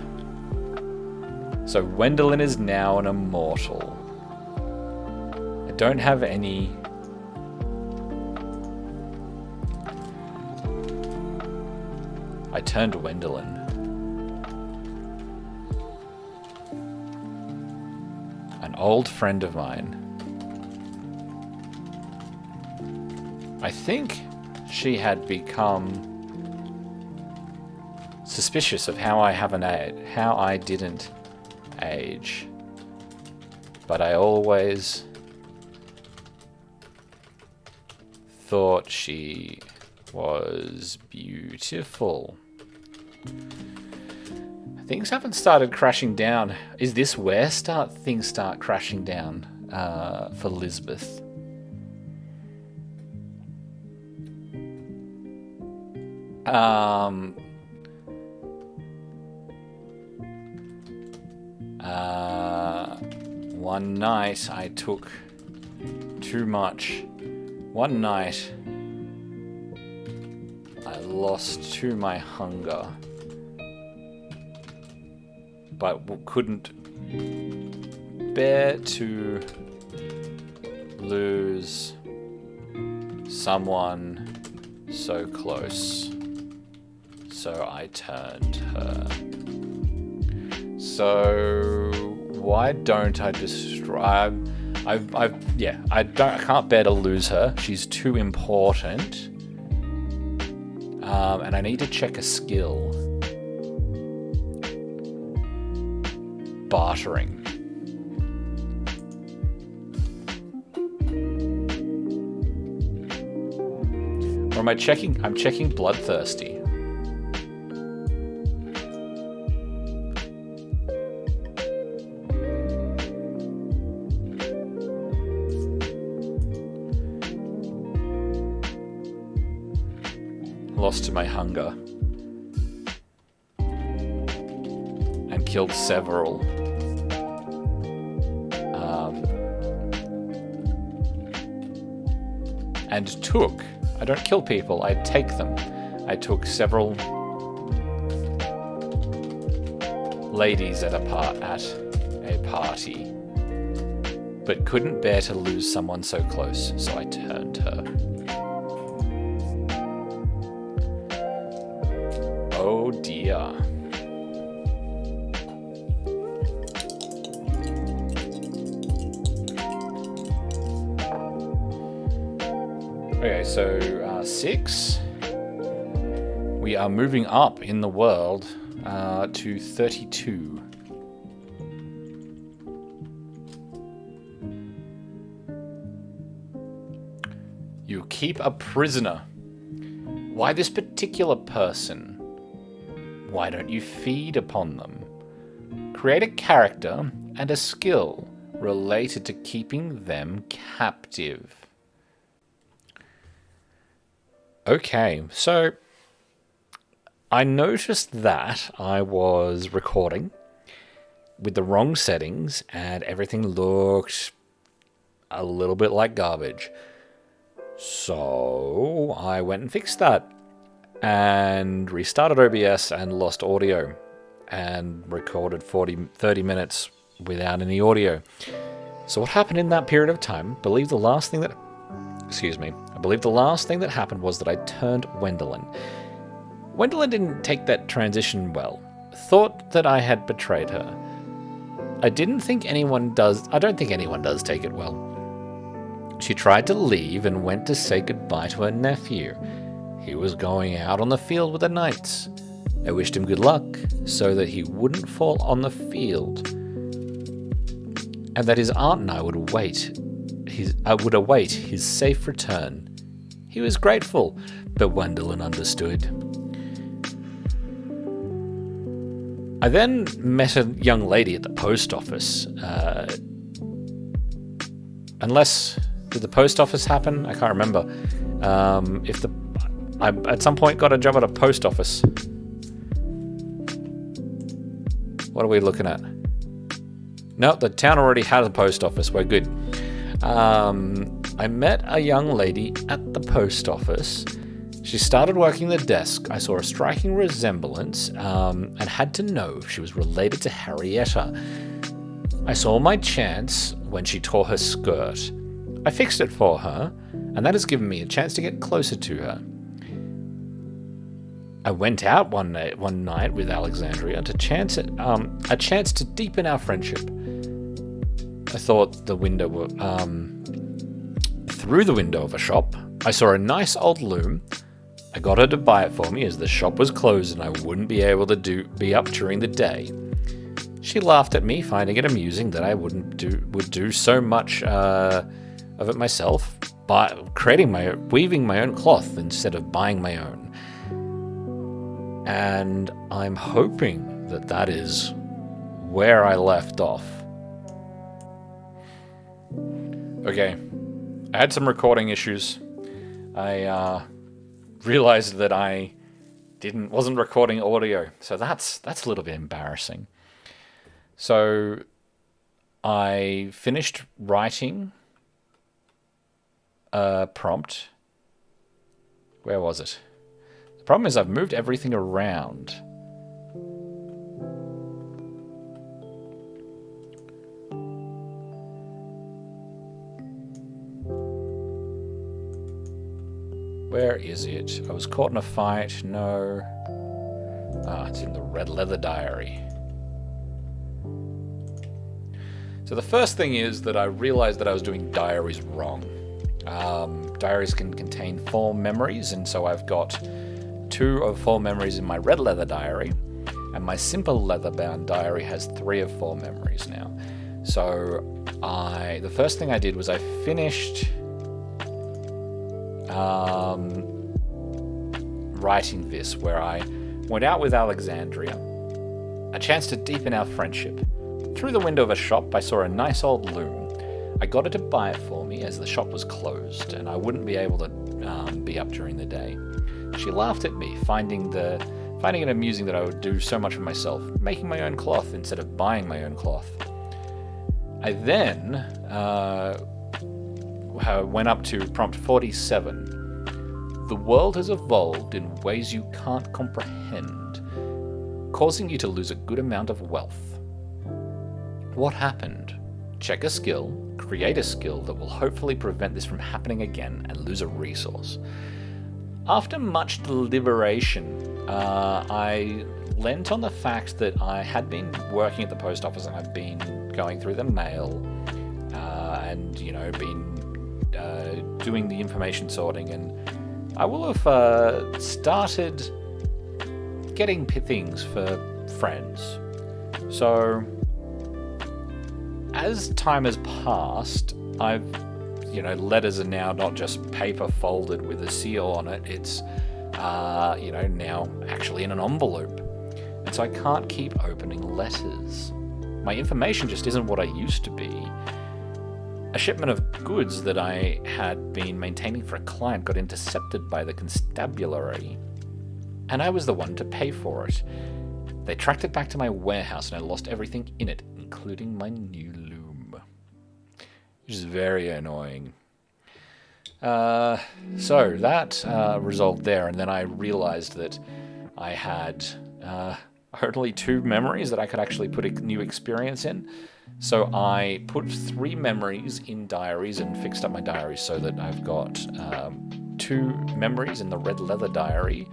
Speaker 1: So Gwendolyn is now an immortal. I don't have any... I turned Gwendolyn. An old friend of mine. I think she had become suspicious of how I didn't age. But I always thought she was beautiful. Things haven't started crashing down. Is this where things start crashing down for Lisbeth? One night I took too much. One night I lost to my hunger, but couldn't bear to lose someone so close. So I turned her. So why don't I destroy? I can't bear to lose her. She's too important. And I need to check a skill. Bartering. Or am I checking? I'm checking bloodthirsty. Lost to my hunger. And killed several. And took. I don't kill people, I take them. I took several ladies at a party, but couldn't bear to lose someone so close, so I turned her. Oh dear. Okay, so 6. We are moving up in the world to 32. You keep a prisoner. Why this particular person? Why don't you feed upon them? Create a character and a skill related to keeping them captive. Okay, so I noticed that I was recording with the wrong settings and everything looked a little bit like garbage. So I went and fixed that and restarted OBS and lost audio and recorded 30 minutes without any audio. So what happened in that period of time, I believe the last thing that happened was that I turned Wendelin. Wendelin didn't take that transition well. Thought that I had betrayed her. I don't think anyone does take it well. She tried to leave and went to say goodbye to her nephew. He was going out on the field with the knights. I wished him good luck so that he wouldn't fall on the field, and that his aunt and I would await his safe return. He was grateful, but Wendelin understood. I then met a young lady at the post office. Did the post office happen? I can't remember. I at some point got a job at a post office. What are we looking at? No, the town already had a post office. We're good. I met a young lady at the post office. She started working the desk. I saw a striking resemblance and had to know if she was related to Harrietta. I saw my chance when she tore her skirt. I fixed it for her, and that has given me a chance to get closer to her. I went out one night with Alexandria to a chance to deepen our friendship. I thought through the window of a shop, I saw a nice old loom. I got her to buy it for me as the shop was closed and I wouldn't be able to be up during the day. She laughed at me, finding it amusing that I would do so much of it myself by weaving my own cloth instead of buying my own. And I'm hoping that is where I left off. Okay, I had some recording issues. I realized that I wasn't recording audio, so that's a little bit embarrassing. So I finished writing a prompt. Where was it? The problem is I've moved everything around. Where is it? I was caught in a fight. No. It's in the red leather diary. So the first thing is that I realized that I was doing diaries wrong. Diaries can contain 4 memories, and so I've got 2 of 4 memories in my red leather diary, and my simple leather-bound diary has 3 of 4 memories now. So the first thing I did was I finished writing this, where I went out with Alexandria, a chance to deepen our friendship. Through the window of a shop, I saw a nice old loom. I got her to buy it for me as the shop was closed and I wouldn't be able to be up during the day. She laughed at me, finding it amusing that I would do so much for myself, making my own cloth instead of buying my own cloth. I then went up to prompt 47. The world has evolved in ways you can't comprehend, causing you to lose a good amount of wealth. What happened? Check a skill, create a skill that will hopefully prevent this from happening again, and lose a resource. After much deliberation, I leant on the fact that I had been working at the post office and I'd been going through the mail and, been doing the information sorting, and I will have started getting things for friends. So, as time has passed, letters are now not just paper folded with a seal on it, it's, now actually in an envelope. And so I can't keep opening letters. My information just isn't what I used to be. A shipment of goods that I had been maintaining for a client got intercepted by the constabulary, and I was the one to pay for it. They tracked it back to my warehouse, and I lost everything in it, including my new loom. Which is very annoying. So that resolved there, and then I realized that I had only 2 memories that I could actually put a new experience in. So I put 3 memories in Diaries and fixed up my Diaries so that I've got 2 memories in the red leather diary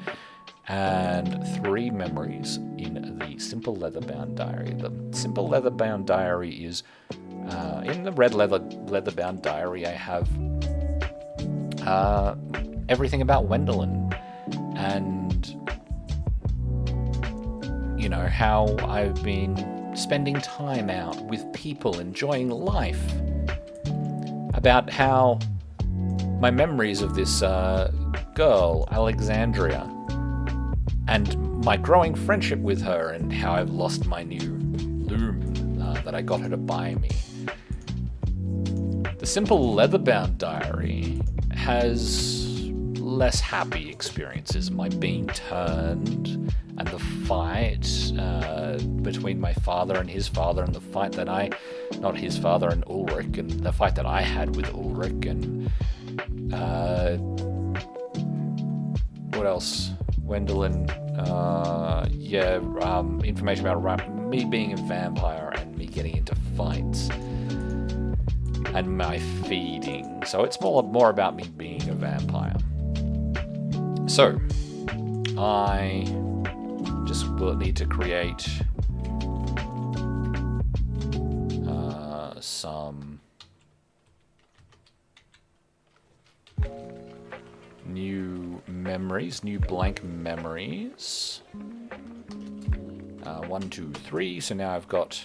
Speaker 1: and 3 memories in the simple leather-bound diary. The simple leather-bound diary is in the red leather-bound diary. I have everything about Wendelin and how I've been spending time out with people, enjoying life. About how my memories of this girl, Alexandria, and my growing friendship with her, and how I've lost my new loom that I got her to buy me. The simple leather-bound diary has less happy experiences. My being turned, and the fight between my father and his father, and the fight that not his father and Ulrich, and the fight that I had with Ulrich, and what else? Wendelin, information about me being a vampire and me getting into fights, and my feeding. So it's more about me being a vampire. So I just will need to create some new memories, new blank memories. 1, 2, 3. So now I've got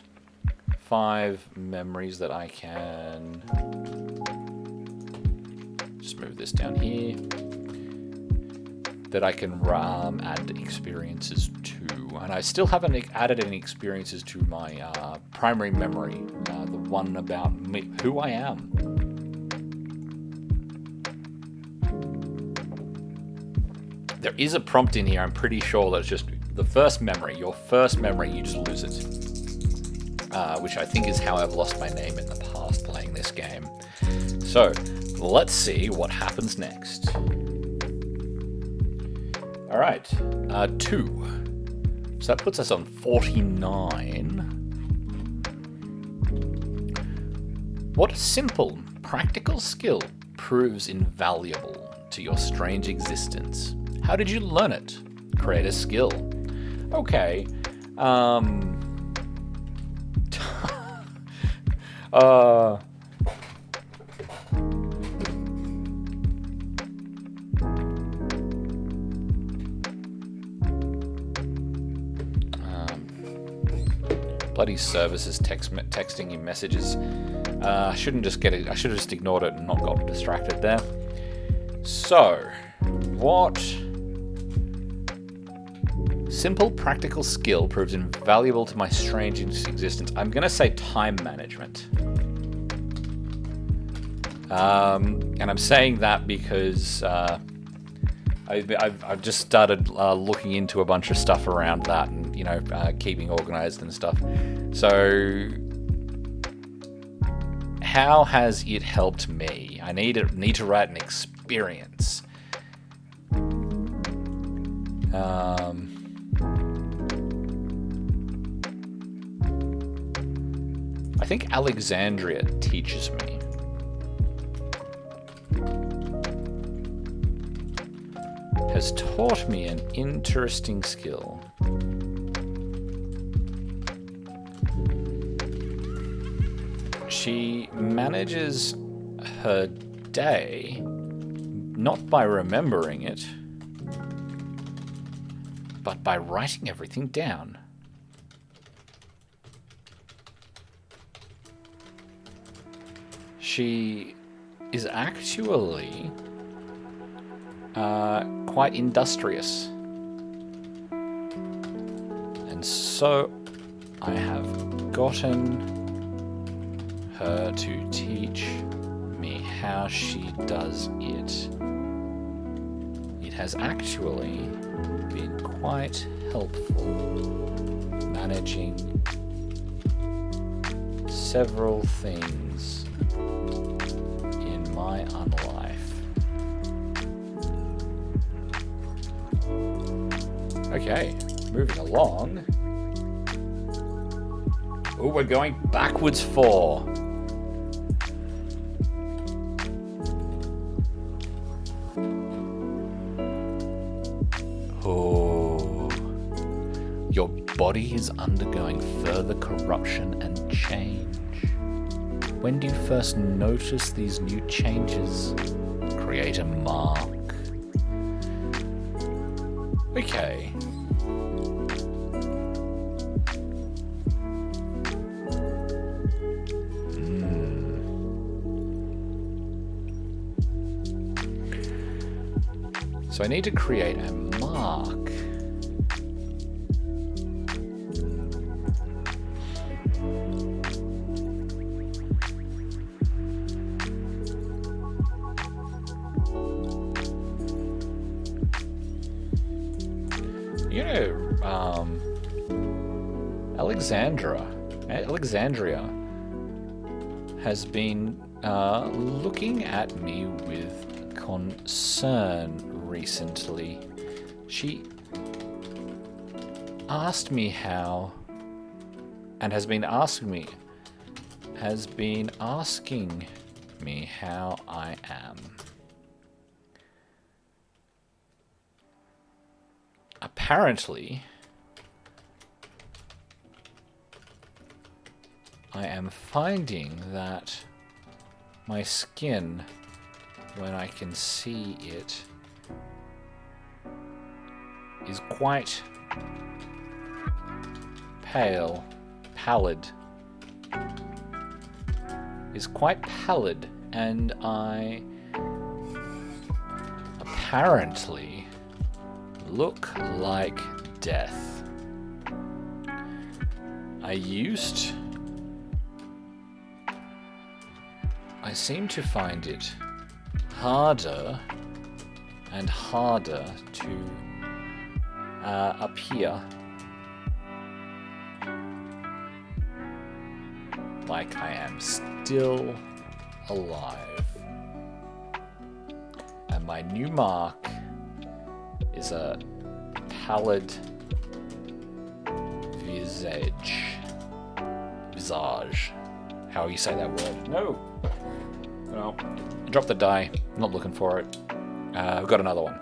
Speaker 1: 5 memories that I can just move this down here. That I can add experiences to. And I still haven't added any experiences to my primary memory, the one about me, who I am. There is a prompt in here, I'm pretty sure that's just the first memory, your first memory, you just lose it. Which I think is how I've lost my name in the past playing this game. So, let's see what happens next. Alright, 2. So that puts us on 49. What simple, practical skill proves invaluable to your strange existence? How did you learn it? Create a skill. Okay. Bloody services texting you messages. I shouldn't just get it. I should have just ignored it and not got distracted there. So, what simple practical skill proves invaluable to my strange existence? I'm going to say time management. And I'm saying that because I've just started looking into a bunch of stuff around that, and keeping organized and stuff. So, how has it helped me? I need to write an experience. I think Alexandria teaches me. Has taught me an interesting skill. She manages her day not by remembering it, but by writing everything down. She is actually quite industrious. And so I have gotten her to teach me how she does it. It has actually been quite helpful managing several things in my unlife. Okay, moving along. Oh, we're going backwards 4. Oh, your body is undergoing further corruption and change. When do you first notice these new changes? Create a mark. Okay. So I need to create a mark. You know, Alexandria has been looking at me with concern recently. She asked me how, and has been asking me how I am. Apparently, I am finding that my skin, when I can see it, is quite pallid. Is quite pallid, and I apparently look like death. I seem to find it harder and harder to appear like I am still alive. And my new mark is a pallid visage. How you say that word? No. I dropped the die. I'm not looking for it. I've got another one.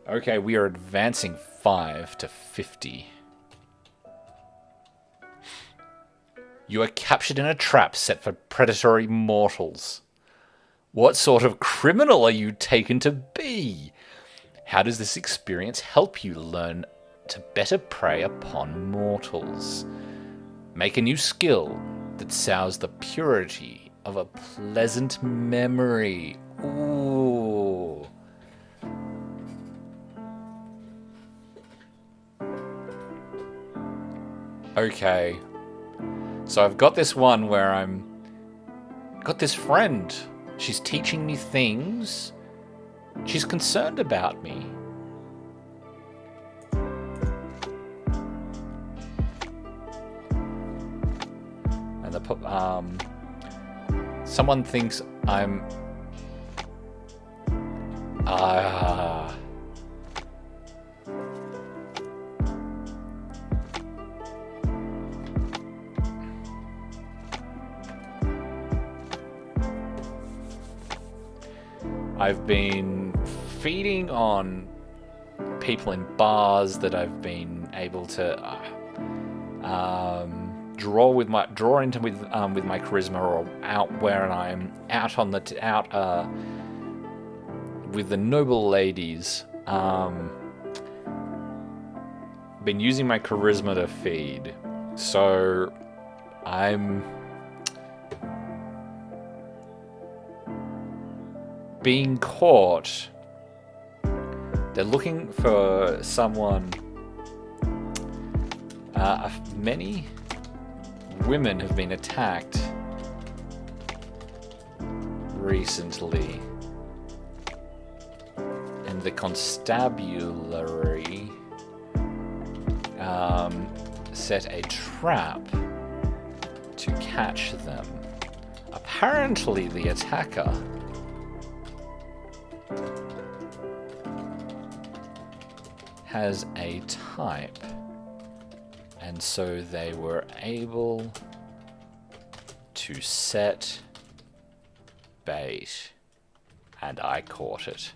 Speaker 1: Okay, we are advancing 5 to 50. You are captured in a trap set for predatory mortals. What sort of criminal are you taken to be? How does this experience help you learn to better prey upon mortals? Make a new skill that sours the purity of a pleasant memory. Ooh. Okay. So I've got this one where got this friend. She's teaching me things. She's concerned about me. And Someone thinks I'm... I've been feeding on people in bars that I've been able to draw into with my charisma, or out where I'm out on the with the noble ladies. Been using my charisma to feed, so I'm being caught. They're looking for someone. Many women have been attacked recently, and the constabulary set a trap to catch them. Apparently, the attacker has a type, and so they were able to set bait, and I caught it.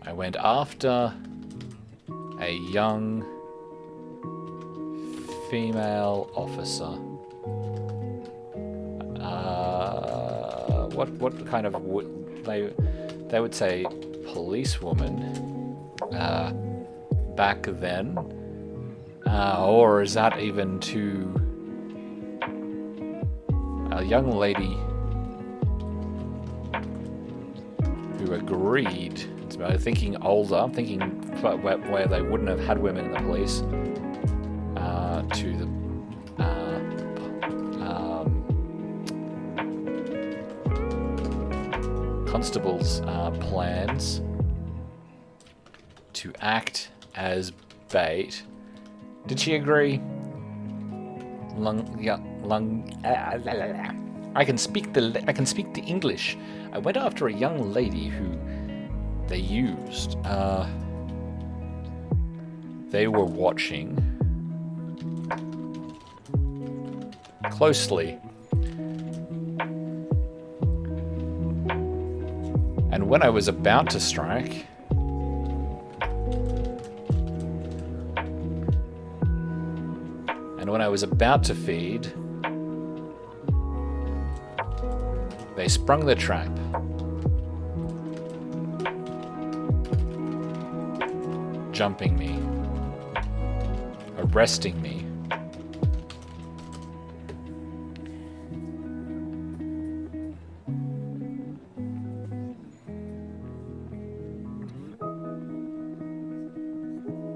Speaker 1: I went after a young female officer. What kind of they would say policewoman back then, or is that even too... A young lady who agreed. I'm thinking older. I'm thinking where they wouldn't have had women in the police. To the constable's plans to act as bait. Did she agree? I can speak the English. I went after a young lady who they used. They were watching closely. And when I was about to strike, and when I was about to feed, they sprung the trap. Jumping me, arresting me.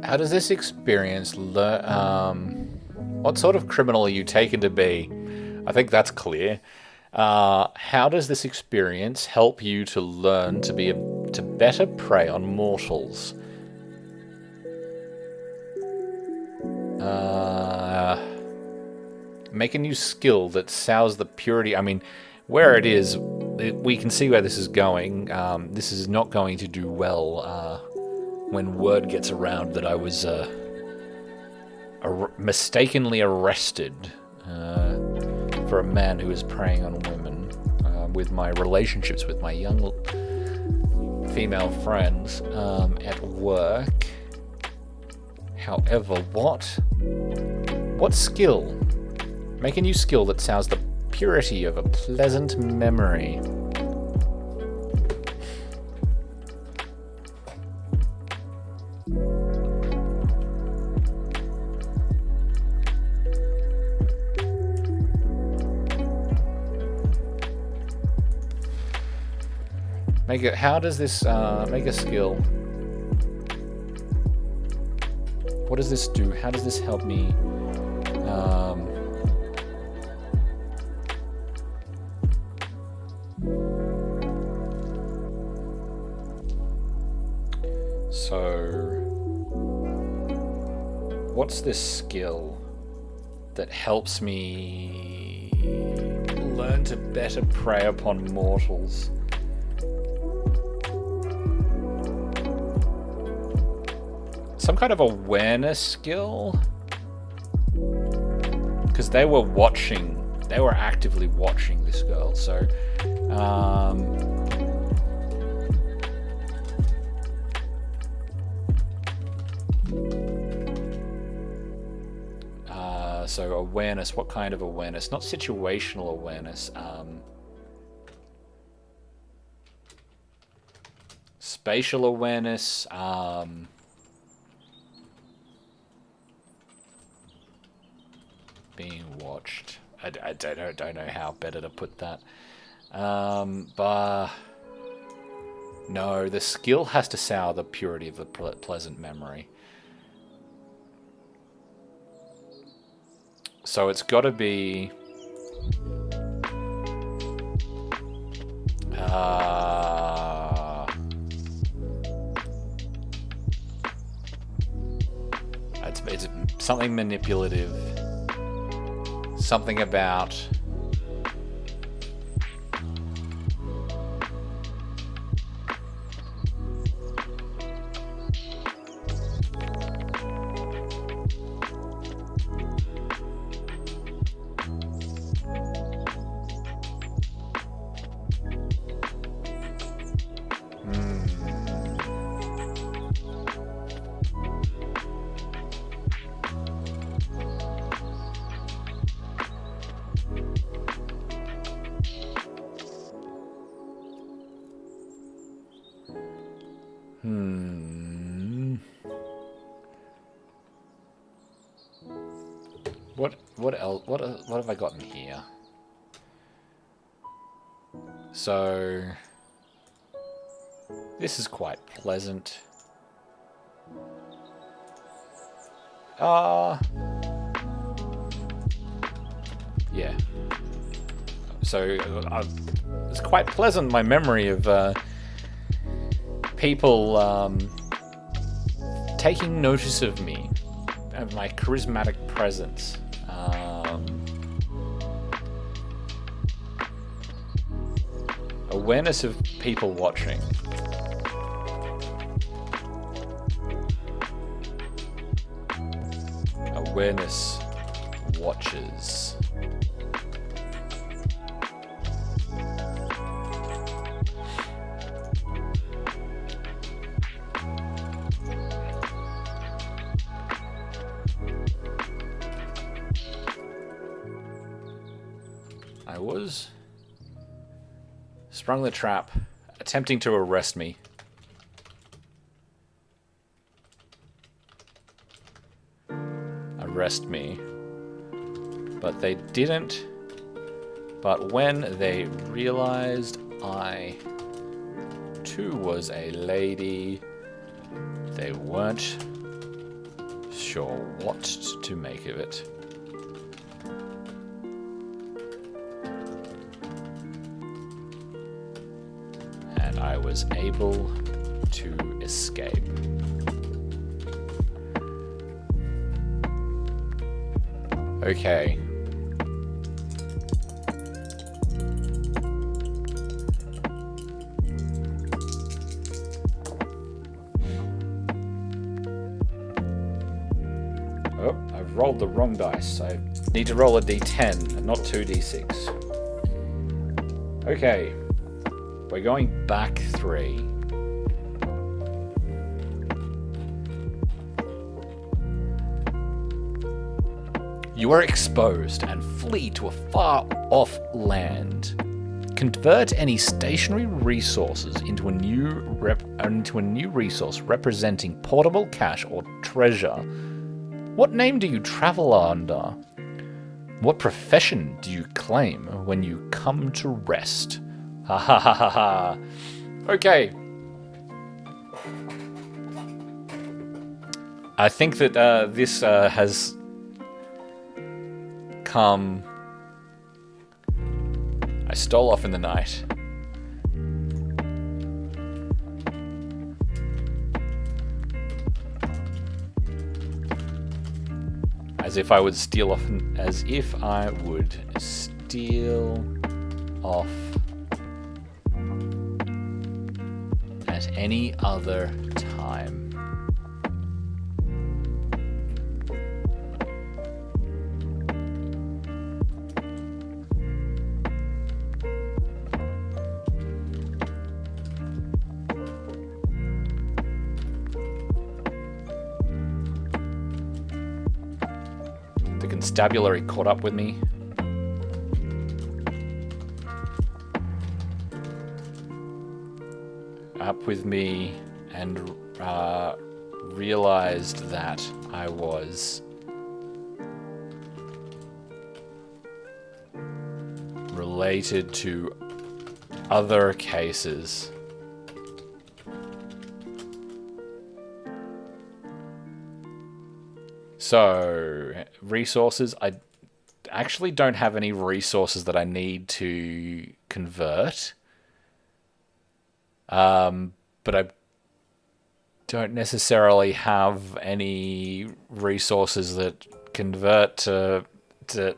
Speaker 1: How does this experience what sort of criminal are you taken to be? I think that's clear. How does this experience help you to learn to better prey on mortals? Make a new skill that sours the purity. I mean, where it is, we can see where this is going. This is not going to do well when word gets around that I was mistakenly arrested for a man who was preying on women with my relationships with my young female friends at work. However, what skill? Make a new skill that sours the purity of a pleasant memory. How does this make a skill? What does this do? How does this help me? So, what's this skill? that helps me learn to better prey upon mortals. Some kind of awareness skill? Because they were actively watching this girl, so so awareness, what kind of awareness? Not situational awareness, spatial awareness, being watched. I don't know how better to put that. But no, the skill has to sour the purity of the pleasant memory. So it's got to be it's something manipulative, something about What else? What have I gotten here? So this is quite pleasant. Yeah. So it's quite pleasant, my memory of people taking notice of me, of my charismatic presence. Awareness of people watching. Awareness watches. I was sprung the trap, attempting to arrest me. Arrest me. But they didn't. But when they realized I too was a lady, they weren't sure what to make of it. I was able to escape. Okay. Oh, I've rolled the wrong dice. I need to roll a d10 and not 2d6. Okay. We're going back 3. You are exposed and flee to a far-off land. Convert any stationary resources into a new resource representing portable cash or treasure. What name do you travel under? What profession do you claim when you come to rest? Ha ha ha ha ha. Okay. I think that this has come. I stole off in the night. I As if I would steal off. As if I would steal off at any other time. The constabulary caught up with me. And realized that I was related to other cases. So, resources. I actually don't have any resources that I need to convert. But I don't necessarily have any resources that convert to that.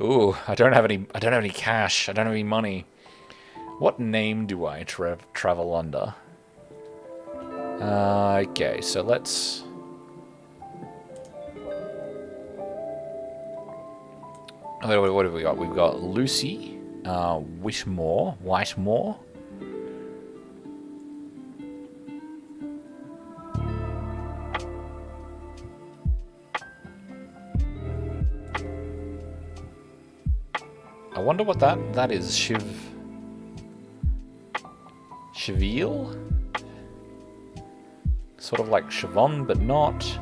Speaker 1: Ooh, I don't have any cash. I don't have any money. What name do I travel under? Okay, so let's. What have we got? We've got Lucy, Whitmore. I wonder what that is. Cheville? Sort of like Siobhan, but not.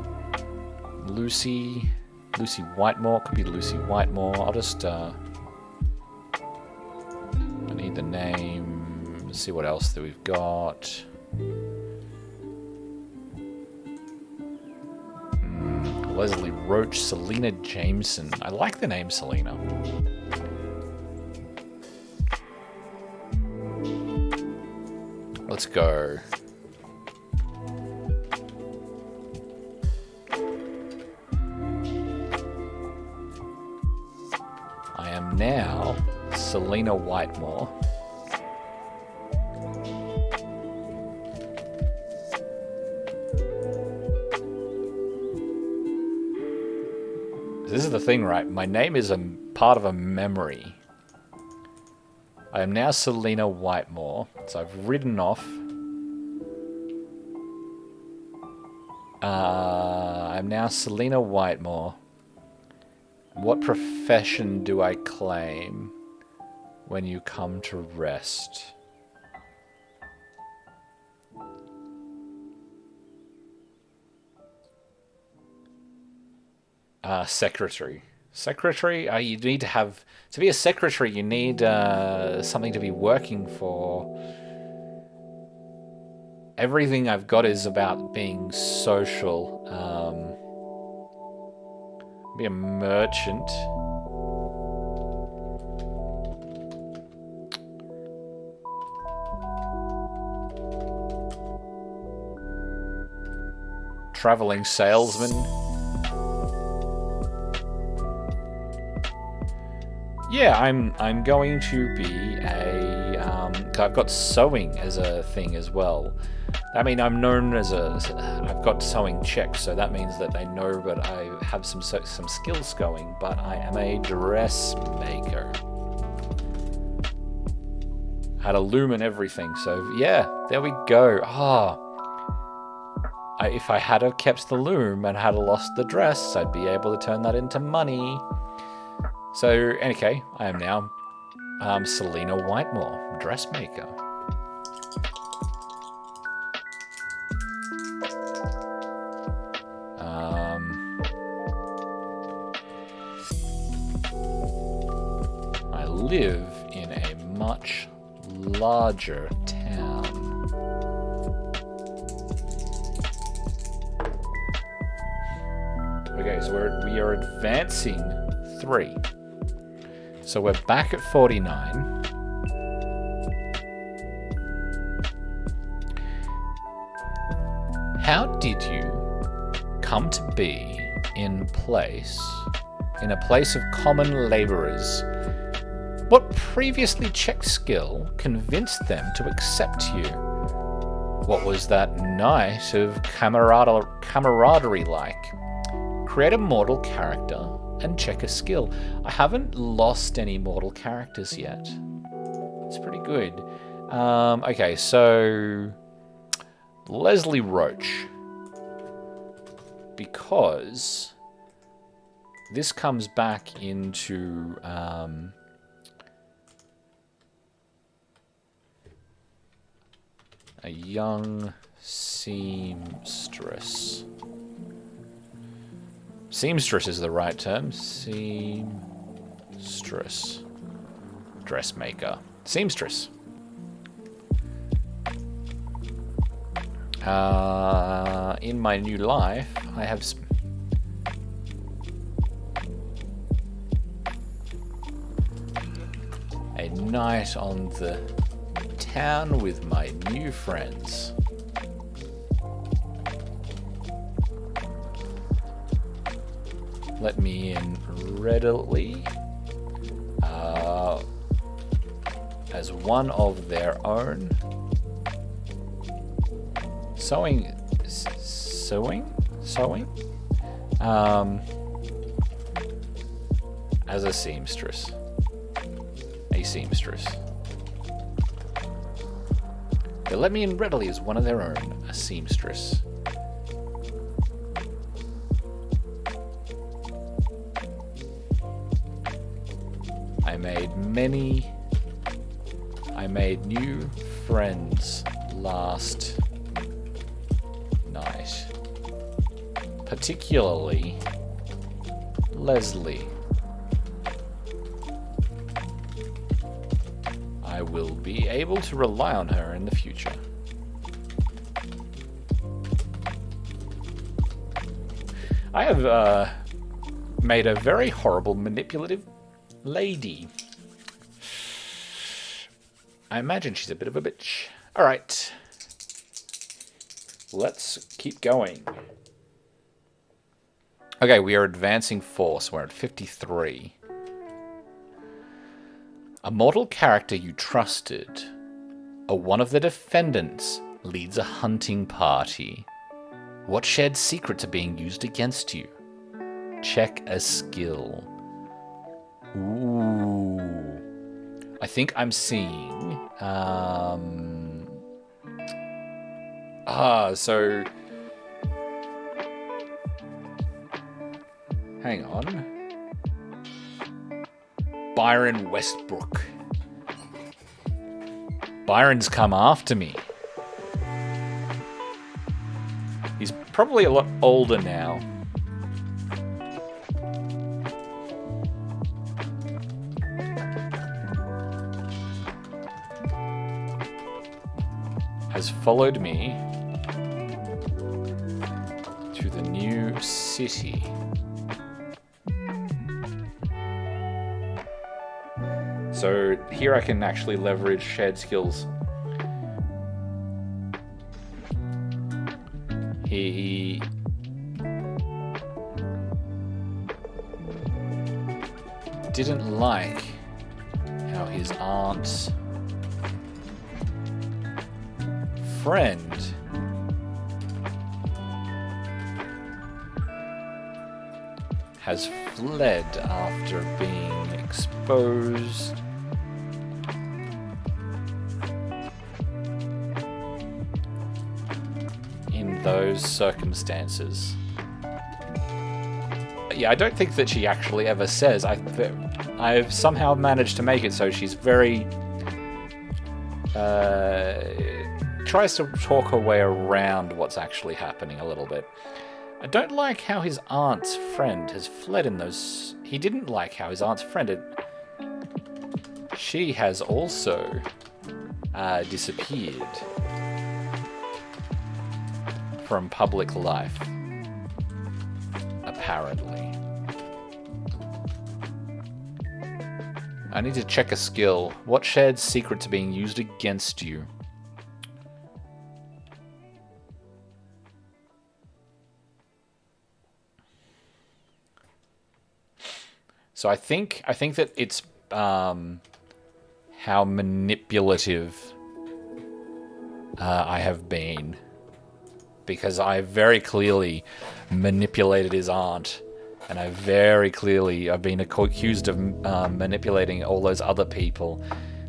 Speaker 1: Lucy Whitemore. Could be Lucy Whitemore. I'll just I need the name. Let's see what else that we've got. Leslie Roach, Selena Jameson. I like the name Selena. Let's go. I am now Selena Whitemore. This is the thing, right? My name is a part of a memory. I am now Selena Whitemore, so I've ridden off. I'm now Selena Whitemore. What profession do I claim when you come to rest? Secretary. Secretary, you need to have... To be a secretary, you need something to be working for. Everything I've got is about being social. Be a merchant. Traveling salesman. Yeah, I'm going to be a I've got sewing as a thing as well. I mean, I'm known as I've got sewing checks, so that means that they know that I have some skills going. But I am a dressmaker. Had a loom and everything, so yeah, there we go. If I had have kept the loom and had lost the dress, I'd be able to turn that into money. So, okay, I am now Selena Whitemore, dressmaker. I live in a much larger town. Okay, so we are advancing 3. So we're back at 49. How did you come to be in a place of common labourers. What previously checked skill convinced them to accept you? What was that night of camaraderie like? Create a mortal character and check a skill. I haven't lost any mortal characters yet. It's pretty good. Okay, so Leslie Roach. Because this comes back into a young seamstress. Seamstress is the right term. Seamstress. Dressmaker. Seamstress. In my new life, I have a night on the town with my new friends. Let me in readily as one of their own. Sewing? As a seamstress. A seamstress. They let me in readily as one of their own, a seamstress. I made new friends last night. Particularly Leslie. I will be able to rely on her in the future. I have made a very horrible, manipulative lady. I imagine she's a bit of a bitch. Alright. Let's keep going. Okay, we are advancing force. We're at 53. A mortal character you trusted, or one of the defendants, leads a hunting party. What shared secrets are being used against you? Check a skill. Ooh. I think I'm seeing... so... Hang on. Byron Westbrook. Byron's come after me. He's probably a lot older now. Has followed me to the new city. So here I can actually leverage shared skills. He didn't like how his aunt's friend has fled after being exposed in those circumstances. Yeah, I don't think that she actually ever says. I've somehow managed to make it so she's very tries to talk her way around what's actually happening a little bit. I don't like how his aunt's friend has fled in those... He didn't like how his aunt's friend had... She has also disappeared from public life, apparently. I need to check a skill. What shared secrets are being used against you? So I think that it's how manipulative I have been, because I very clearly manipulated his aunt, and I've been accused of manipulating all those other people.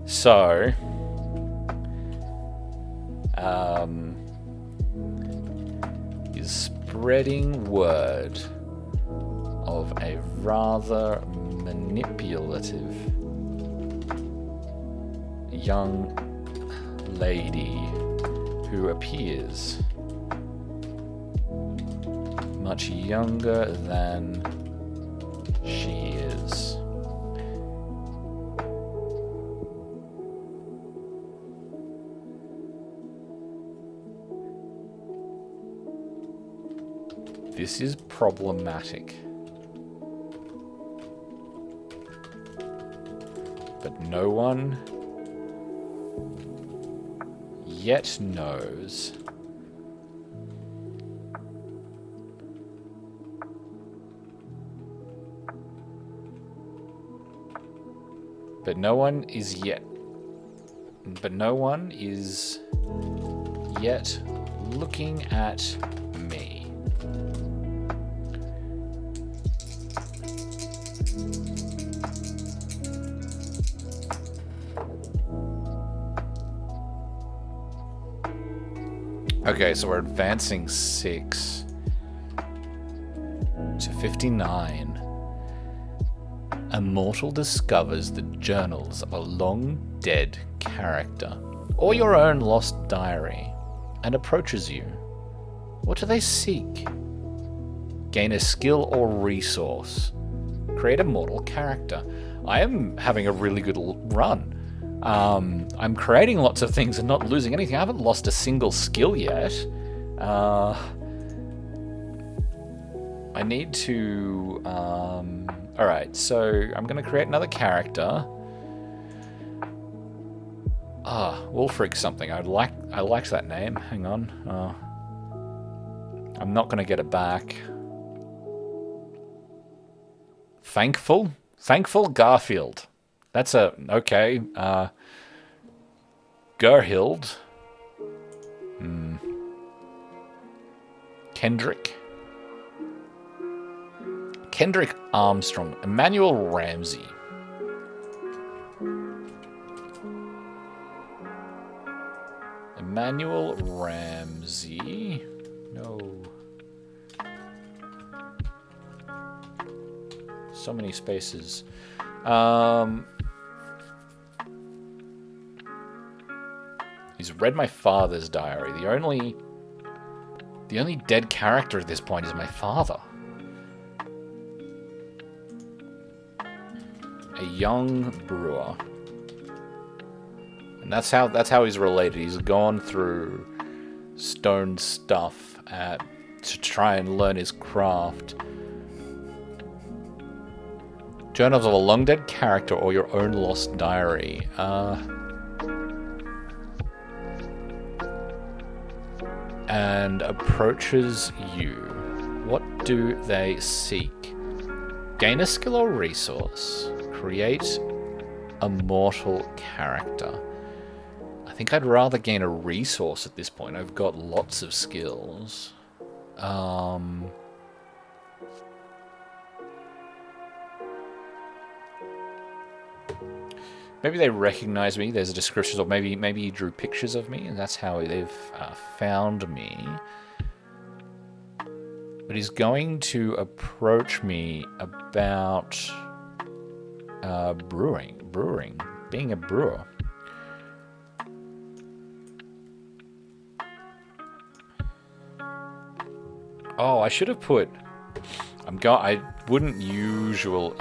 Speaker 1: So, is spreading word of a rather manipulative young lady who appears much younger than she is. This is problematic. But no one yet knows no one is yet looking at me. Okay, so we're advancing 6 to 59. Immortal discovers the journals of a long-dead character, or your own lost diary, and approaches you. What do they seek? Gain a skill or resource. Create a mortal character. I am having a really good run. I'm creating lots of things and not losing anything. I haven't lost a single skill yet. I need to... Alright, so I'm going to create another character. Wolfrig something. I liked that name. Hang on. I'm not going to get it back. Thankful Garfield. That's a... Okay. Gerhild. Kendrick Armstrong. Emmanuel Ramsey. No. So many spaces. He's read my father's diary. The only dead character at this point is my father. A young brewer. And that's how he's related. He's gone through stone stuff to try and learn his craft. Journals of a long dead character or your own lost diary. And approaches you. What do they seek? Gain a skill or resource. Create a mortal character. I think I'd rather gain a resource at this point. I've got lots of skills. Maybe they recognize me. There's a description, or maybe he drew pictures of me, and that's how they've found me. But he's going to approach me about brewing, being a brewer. Oh, I should have put. I wouldn't usual.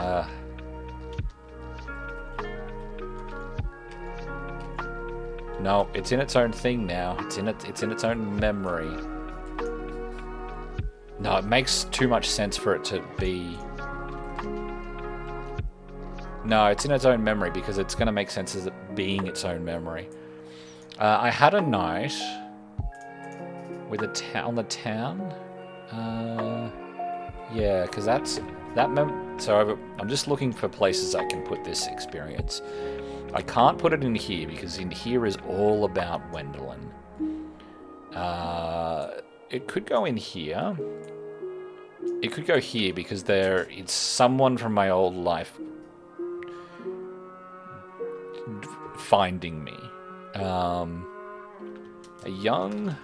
Speaker 1: No, it's in its own thing now. It's in its own memory. No, it makes too much sense for it to be. No, it's in its own memory because it's going to make sense as it being its own memory. I had a night with on the town. Yeah, because so I'm just looking for places I can put this experience. I can't put it in here because in here is all about Gwendolyn. It could go in here. It could go here because it's someone from my old life finding me. A young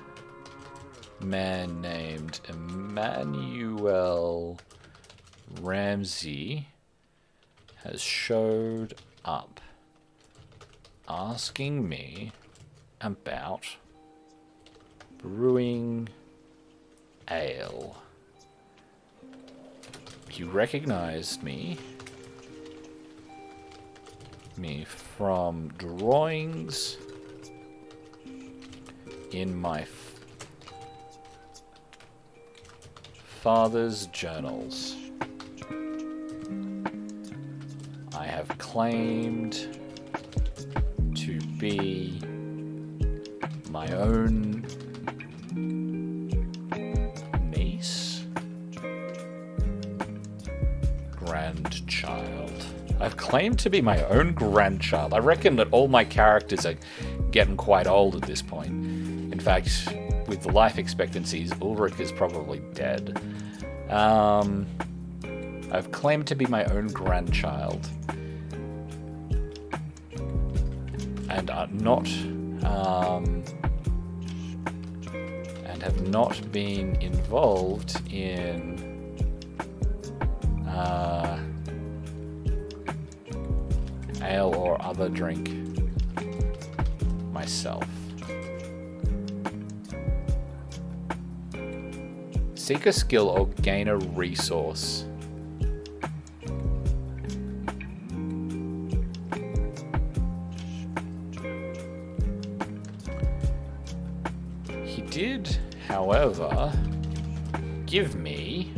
Speaker 1: man named Emmanuel Ramsey has showed up asking me about brewing ale. He recognized me from drawings in my father's journals. I have claimed to be my own niece, grandchild. I've claimed to be my own grandchild. I reckon that all my characters are getting quite old at this point. In fact, with the life expectancies, Ulrich is probably dead. I've claimed to be my own grandchild. And have not been involved in ale or other drink myself. Seek a skill or gain a resource. He did, however, give me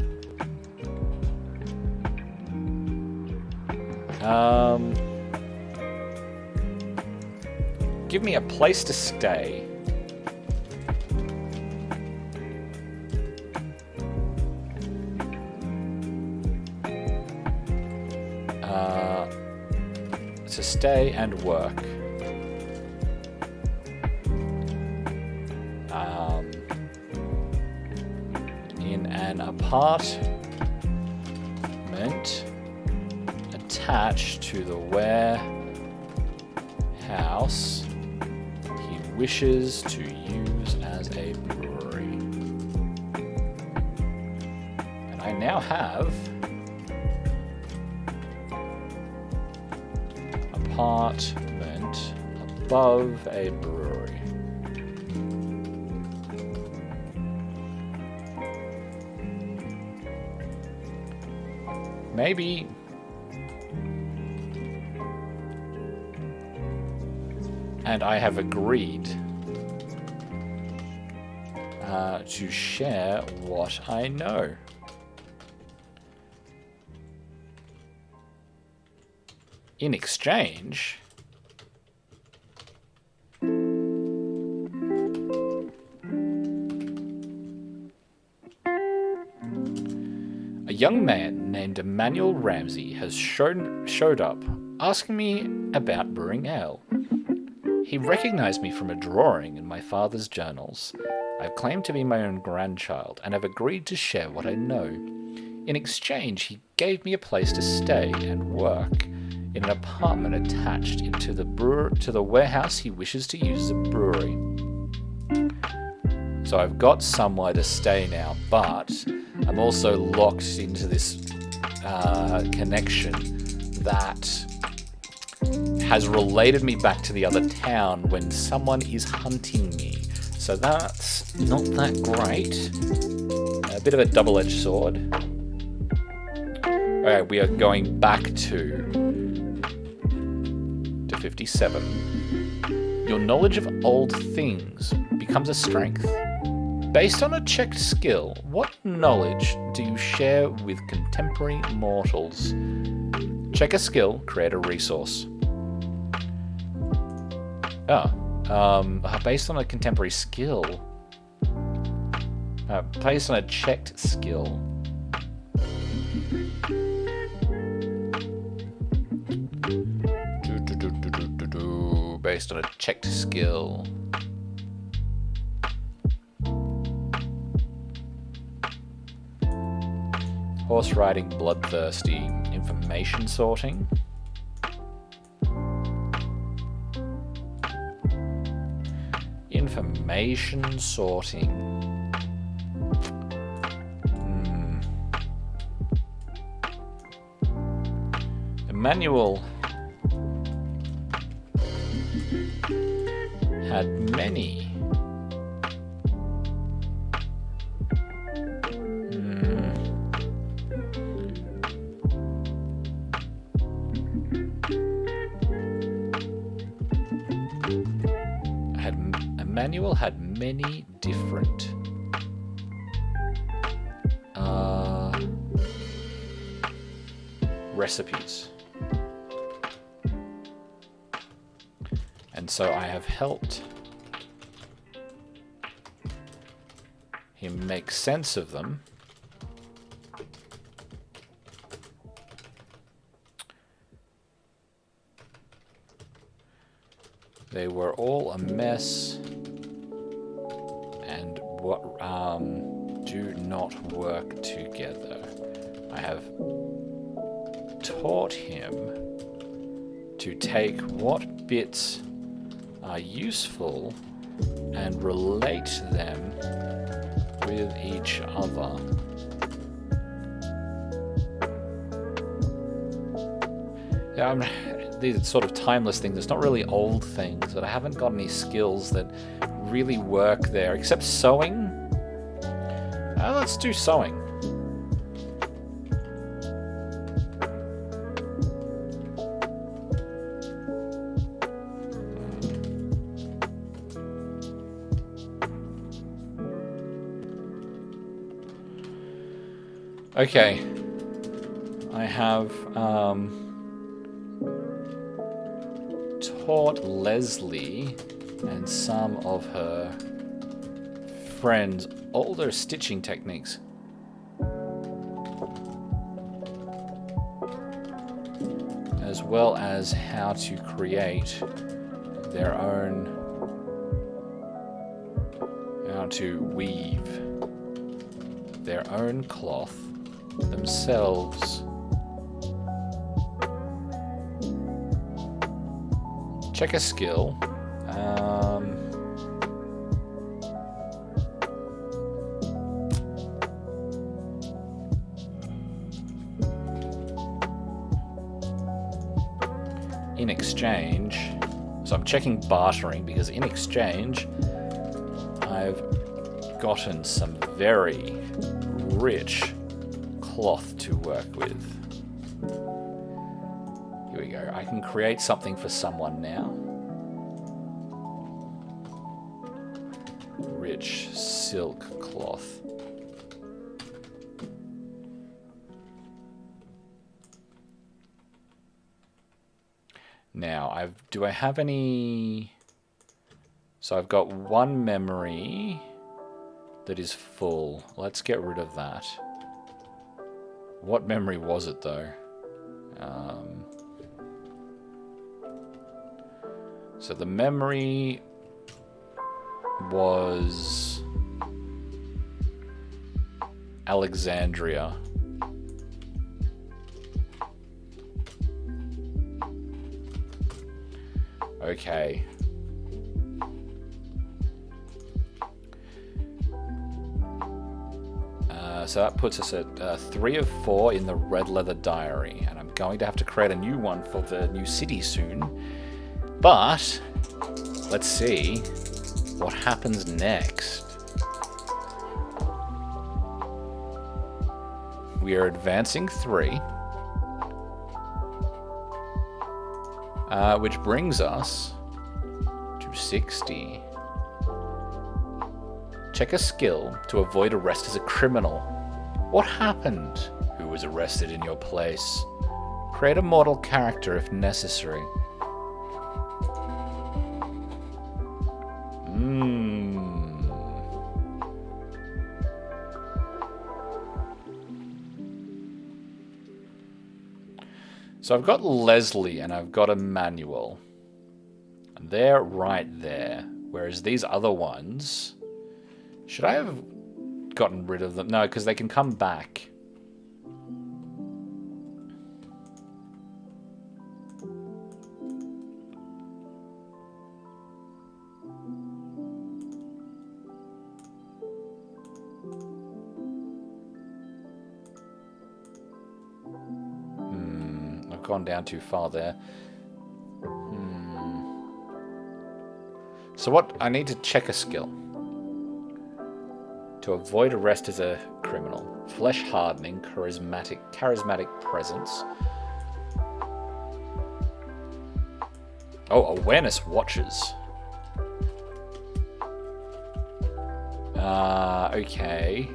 Speaker 1: a place to stay. To stay and work. In an apartment attached to the warehouse he wishes to use as a brewery. And I now have apartment above a brewery. Maybe and I have agreed to share what I know. In exchange, a young man named Emmanuel Ramsey has showed up asking me about brewing ale. He recognized me from a drawing in my father's journals. I've claimed to be my own grandchild and have agreed to share what I know. In exchange, he gave me a place to stay and work in an apartment attached to the warehouse he wishes to use as a brewery. So I've got somewhere to stay now, but I'm also locked into this connection that has related me back to the other town when someone is hunting me. So that's not that great. A bit of a double-edged sword. Alright, we are going back to 57. Your knowledge of old things becomes a strength. Based on a checked skill, what knowledge do you share with contemporary mortals? Check a skill, create a resource. Based on a contemporary skill. Based on a checked skill. Based on a checked skill. Horse riding, bloodthirsty, information sorting. Information sorting. Emmanuel had many. Emmanuel had many different recipes. And so I have helped him make sense of them. They were all a mess and do not work together. I have taught him to take what bits are useful and relate them with each other. These are sort of timeless things. It's not really old things, but I haven't got any skills that really work there, except sewing. Let's do sewing. Okay. I have taught Leslie and some of her friends older stitching techniques. As well as how to create their own, how to weave their own cloth themselves. Check a skill. In exchange, so I'm checking bartering because in exchange, I've gotten some very rich cloth to work with. Here we go. I can create something for someone now. Rich silk cloth. Now, do I have any... So I've got one memory that is full. Let's get rid of that. What memory was it, though? So the memory was Alexandria. Okay. So that puts us at 3 of 4 in the red leather diary, and I'm going to have to create a new one for the new city soon. But let's see what happens next. We are advancing 3, which brings us to 60. Check a skill to avoid arrest as a criminal. What happened? Who was arrested in your place? Create a mortal character if necessary. So I've got Leslie and I've got Emmanuel. And they're right there. Whereas these other ones... Should I have gotten rid of them? No, because they can come back. I've gone down too far there. So what? I need to check a skill. To avoid arrest as a criminal. Flesh hardening, charismatic presence. Oh, awareness watches. Okay.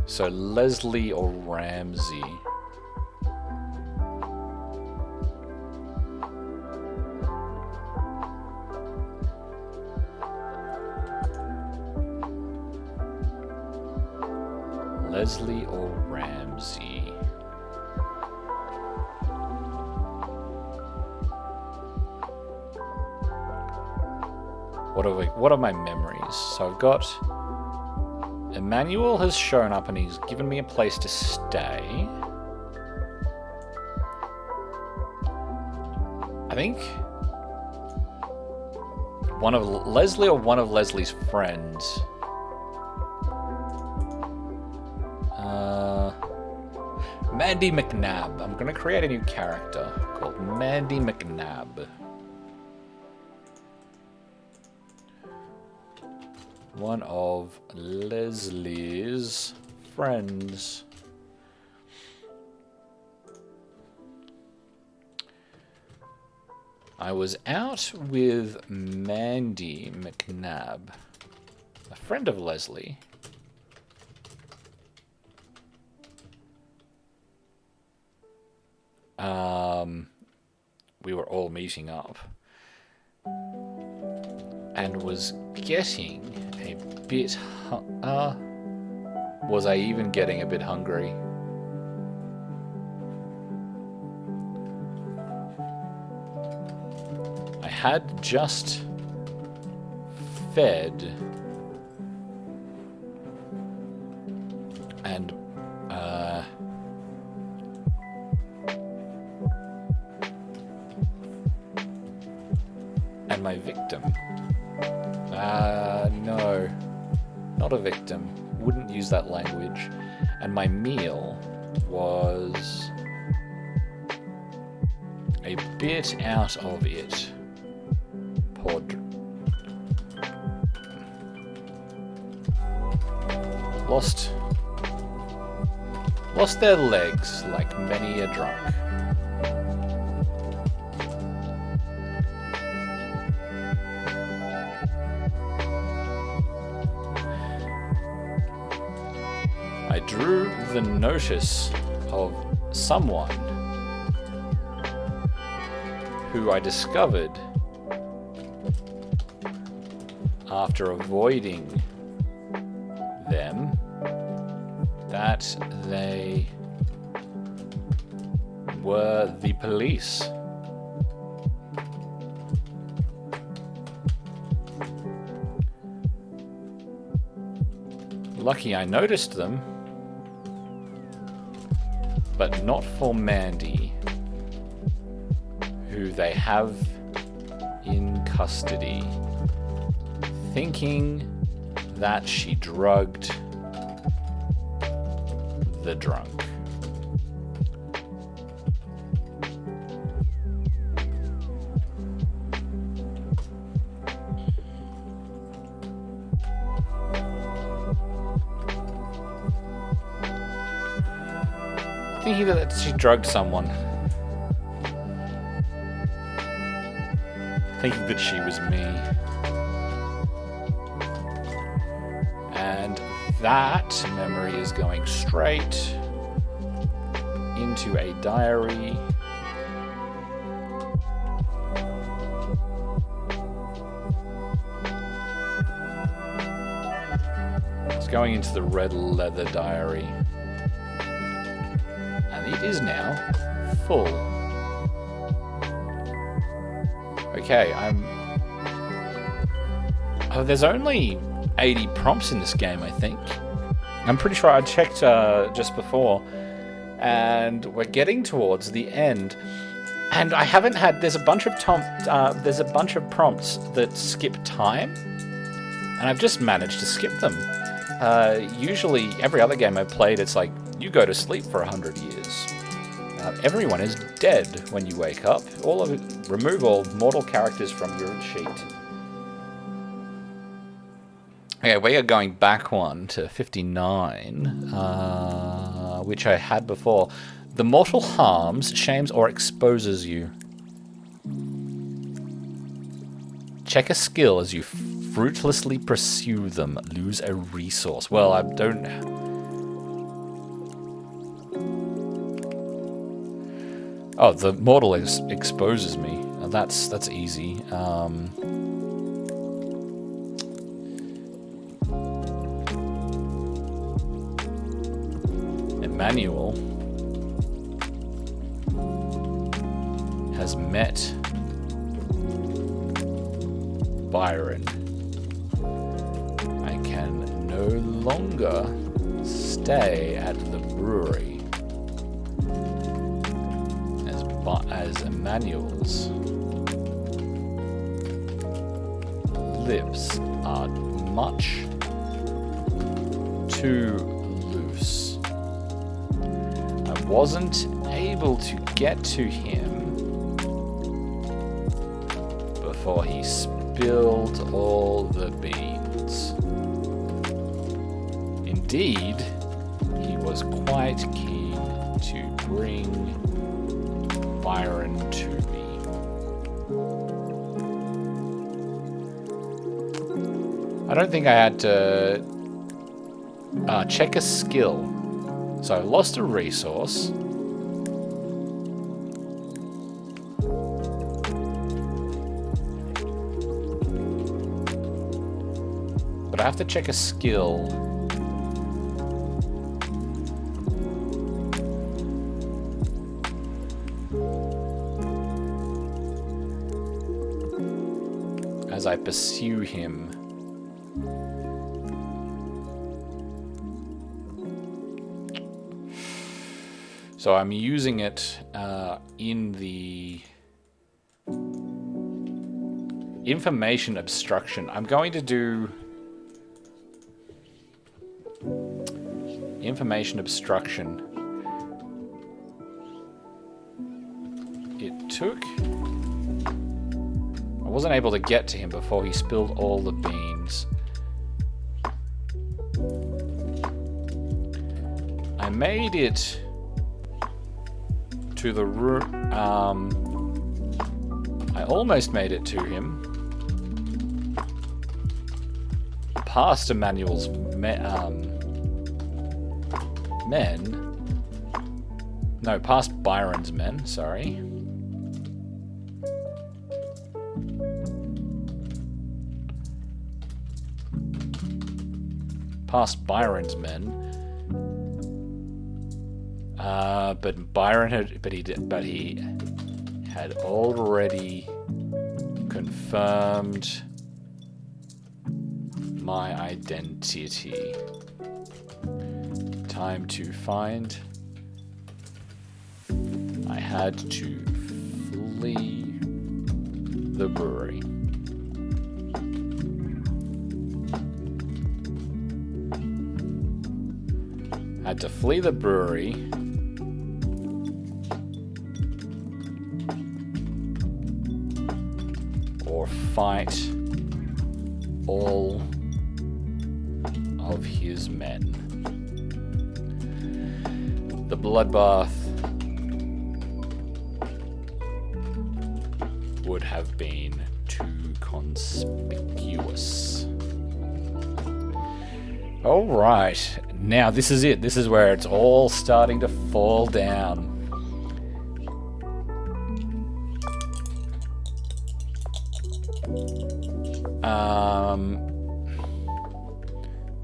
Speaker 1: So Leslie or Ramsey. Leslie or Ramsey? What are my memories? So I've got Emmanuel has shown up and he's given me a place to stay. I think one of Leslie or one of Leslie's friends. Mandy McNabb. I'm going to create a new character called Mandy McNabb. One of Leslie's friends. I was out with Mandy McNabb, a friend of Leslie. We were all meeting up and was getting a bit was I even getting a bit hungry? I had just fed and my victim. No. Not a victim. Wouldn't use that language. And my meal was a bit out of it. Lost their legs like many a drunk. I drew the notice of someone who I discovered after avoiding them that they were the police. Lucky I noticed them, but not for Mandy, who they have in custody, thinking that she drugged the drunk. Thinking that she drugged someone. Thinking that she was me. And that memory is going straight into a diary. It's going into the red leather diary. And it is now full. Okay, Oh, there's only 80 prompts in this game, I think. I'm pretty sure I checked just before, and we're getting towards the end. And I haven't had. There's a bunch of prompts that skip time, and I've just managed to skip them. Usually, every other game I've played, it's like you go to sleep for 100 years. Everyone is dead when you wake up. Remove all mortal characters from your sheet. Okay, we are going back one to 59, which I had before. The mortal harms, shames, or exposes you. Check a skill as you fruitlessly pursue them. Lose a resource. Well, I don't... Oh, the mortal exposes me. That's easy. Emmanuel has met Byron. I can no longer stay at the brewery as Emmanuel's lips are much too loose. I wasn't able to get to him before he spilled all the beans. Indeed, he was quite keen to bring Byron to me. I don't think I had to check a skill. So I lost a resource. But I have to check a skill. As I pursue him. So I'm using it in the information obstruction. I'm going to do information obstruction. It took... I wasn't able to get to him before he spilled all the beans. I made it to the room. I almost made it to him. Past Emmanuel's men. No, past Byron's men, sorry. Past Byron's men. But he had already confirmed my identity. Time to find. I had to flee the brewery. Had to flee the brewery. Or fight all of his men. The bloodbath would have been too conspicuous. All right, now this is it. This is where it's all starting to fall down.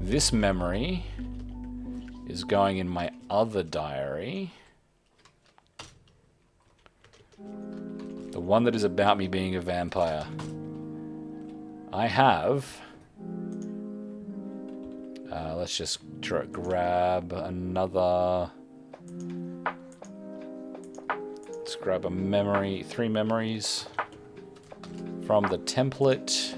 Speaker 1: This memory is going in my other diary. one that is about me being a vampire. I have... let's just grab another... Let's grab a memory, 3 memories from the template.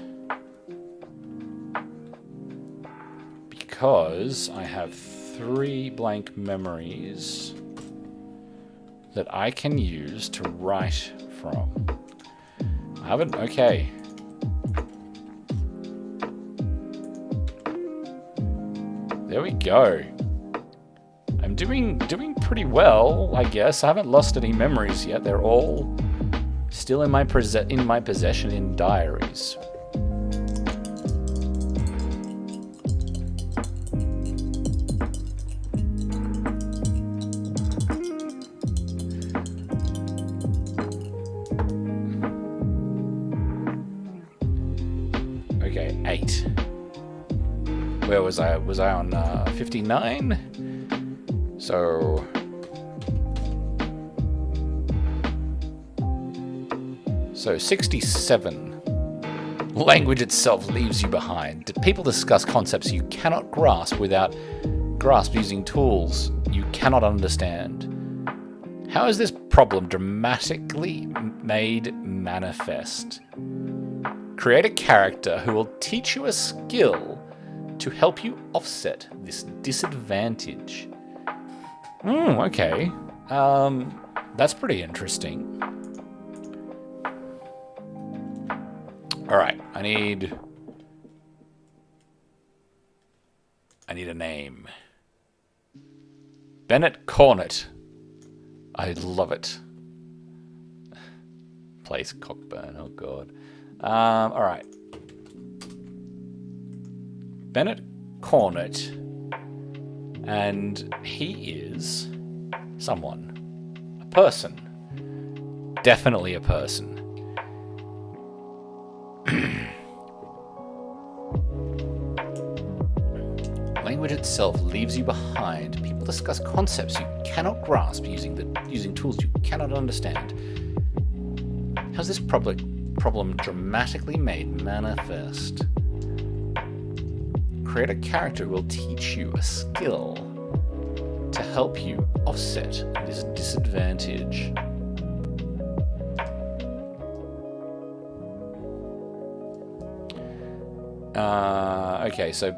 Speaker 1: Because I have 3 blank memories that I can use to write from. I haven't... Okay. There we go. I'm doing pretty well, I guess. I haven't lost any memories yet. They're all still in my possession in Diaries. Okay, 8. Where was I? Was I on 59? So... So 67. Language itself leaves you behind. People discuss concepts you cannot grasp using tools you cannot understand. How is this problem dramatically made manifest? Create a character who will teach you a skill to help you offset this disadvantage. Okay. That's pretty interesting. Alright, I need a name. Bennett Cornet. I love it. Place Cockburn, oh god. Alright. Bennett Cornet. And he is someone. A person. Definitely a person. Language itself leaves you behind. People discuss concepts you cannot grasp using tools you cannot understand. How's this problem dramatically made manifest? Create a character who will teach you a skill to help you offset this disadvantage. Okay, so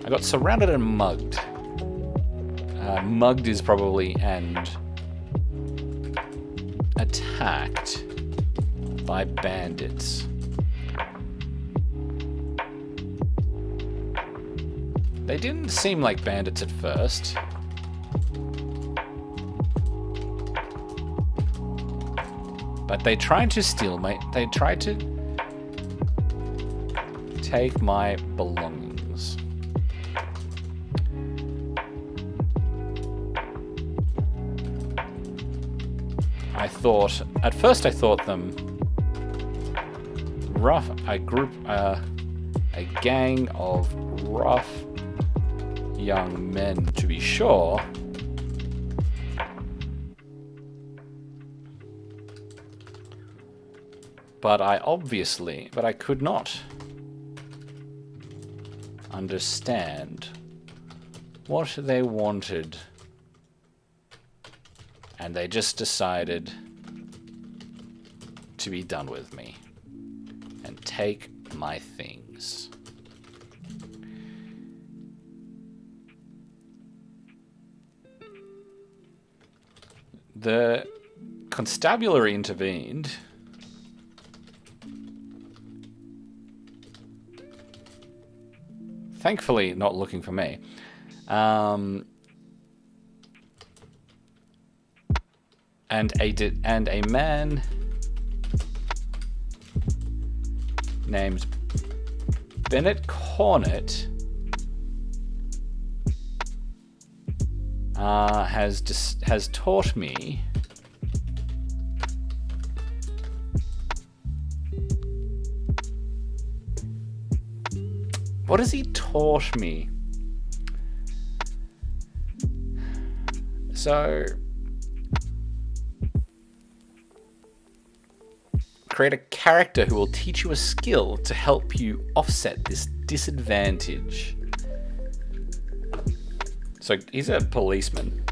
Speaker 1: I got surrounded and mugged. Mugged is probably and attacked by bandits. They didn't seem like bandits at first. But they tried to steal they tried to take my belongings. At first I thought them rough, a gang of rough young men to be sure. But I could not understand what they wanted. And they just decided to be done with me and take my things. The constabulary intervened. Thankfully, not looking for me. And a man named Bennett Cornet has taught me what has he taught me? So, create a character who will teach you a skill to help you offset this disadvantage. So he's a policeman.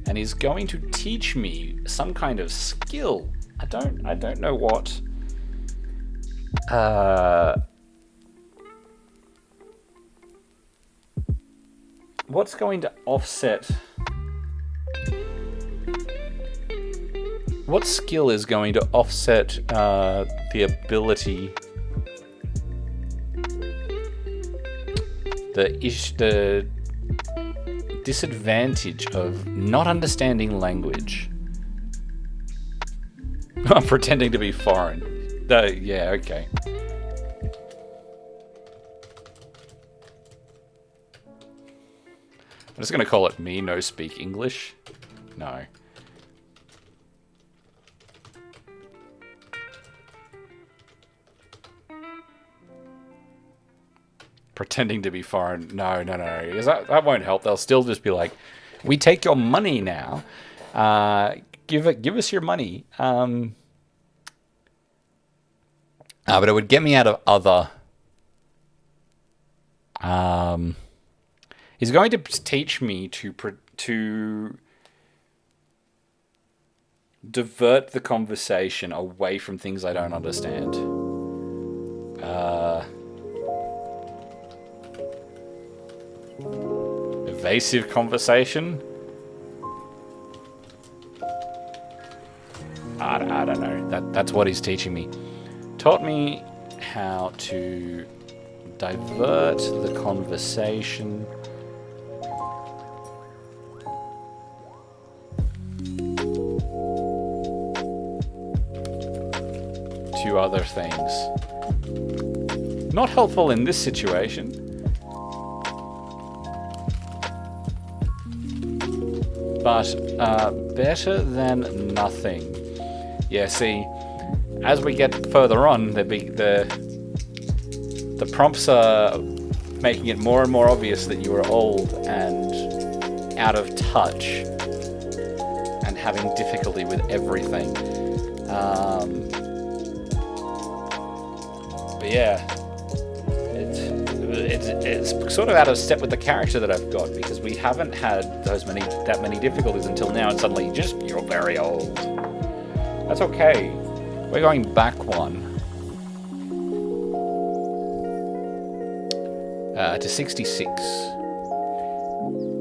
Speaker 1: And he's going to teach me some kind of skill. I don't know what. What's going to offset? What skill is going to offset the ability, the disadvantage of not understanding language? I'm pretending to be foreign. Yeah, okay. I'm just going to call it me no speak English. No. Pretending to be foreign. No. Because that won't help. They'll still just be like, we take your money now. Give us your money. But it would get me out of other. He's going to teach me to divert the conversation away from things I don't understand. Evasive conversation? I don't know. That's what he's teaching me. Taught me how to divert the conversation. To other things. Not helpful in this situation. But better than nothing. Yeah, see, as we get further on, the prompts are making it more and more obvious that you are old and out of touch and having difficulty with everything. But yeah, it's sort of out of step with the character that I've got, because we haven't had that many difficulties until now, and suddenly you're very old. That's okay. We're going back one. To 66.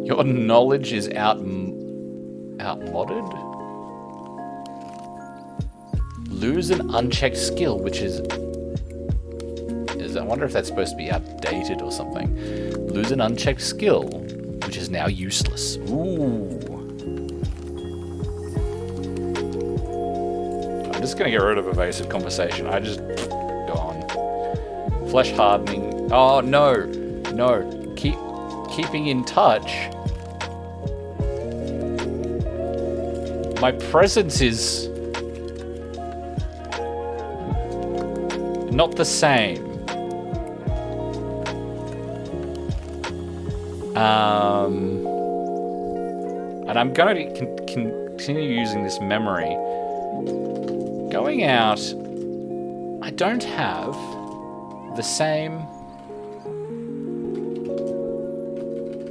Speaker 1: Your knowledge is outmoded? Lose an unchecked skill, which is... I wonder if that's supposed to be outdated or something. Lose an unchecked skill, which is now useless. Ooh. I'm just going to get rid of evasive conversation. Gone. Flesh hardening. Oh, no. Keeping in touch. My presence is not the same. And I'm going to continue using this memory. Going out, I don't have the same...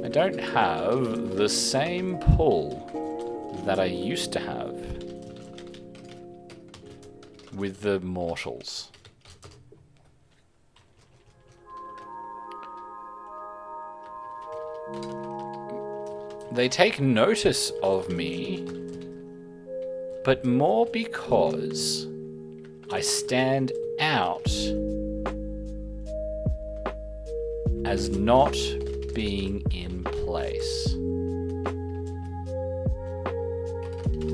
Speaker 1: I don't have the same pull that I used to have with the mortals. They take notice of me, but more because I stand out as not being in place.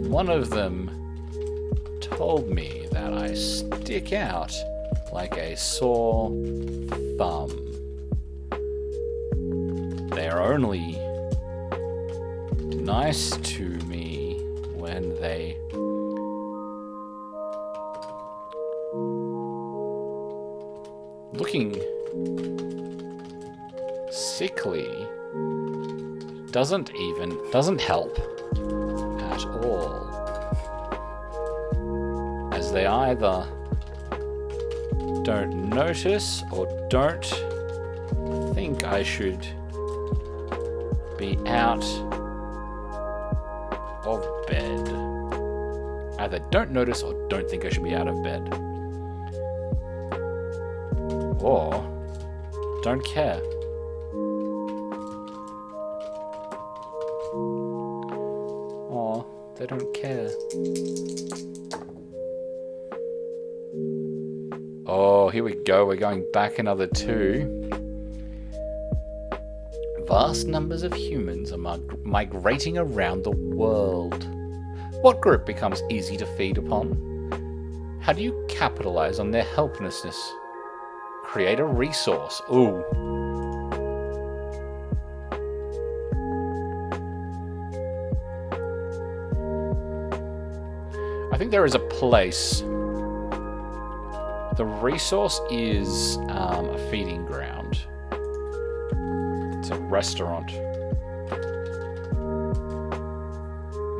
Speaker 1: One of them told me that I stick out like a sore thumb. They're only nice to me when they looking sickly doesn't help at all, as they either don't notice or don't think I should be out of bed. Either don't notice or don't think I should be out of bed. Or don't care. Or they don't care. Oh, here we go. We're going back another 2. Vast numbers of humans are migrating around the world. What group becomes easy to feed upon? How do you capitalize on their helplessness? Create a resource. Ooh. I think there is a place. The resource is a feeding ground. It's a restaurant.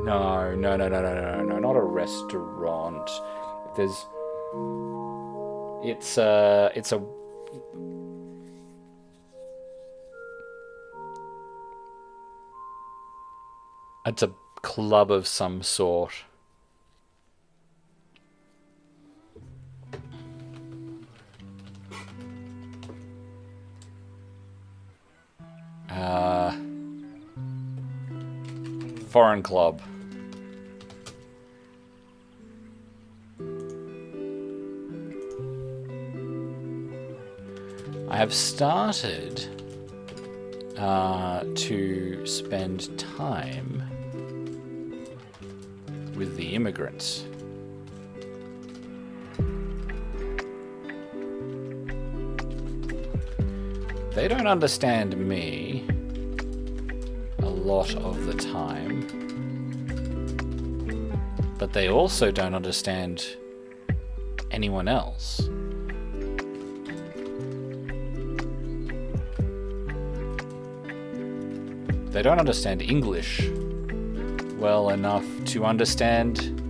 Speaker 1: No, not a restaurant. It's a club of some sort. Foreign club. I have started to spend time with the immigrants. They don't understand me a lot of the time, but they also don't understand anyone else. They don't understand English well enough to understand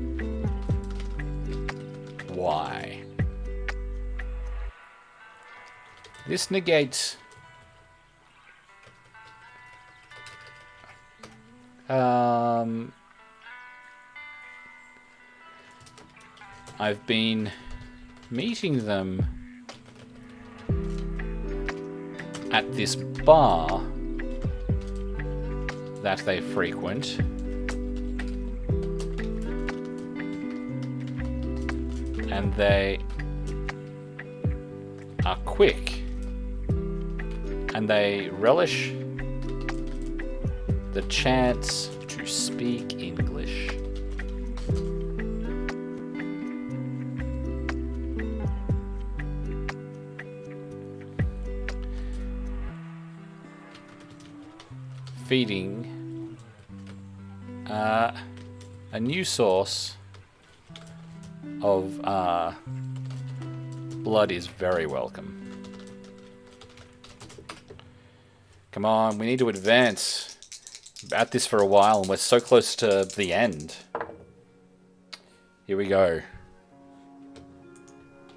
Speaker 1: why. This negates I've been meeting them at this bar that they frequent, and they are quick, and they relish the chance to speak English. Feeding a new source of blood is very welcome. Come on, we need to advance. We're at this for a while and we're so close to the end. Here we go.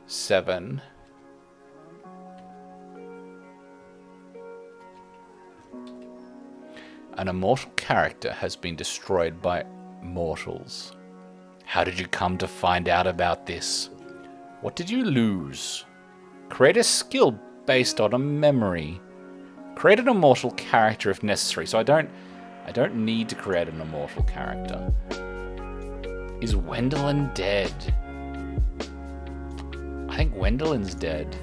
Speaker 1: 7. An immortal character has been destroyed by mortals. How did you come to find out about this? What did you lose? Create a skill based on a memory. Create an immortal character if necessary. So I don't need to create an immortal character. Is Wendelin dead? I think Wendelin's dead.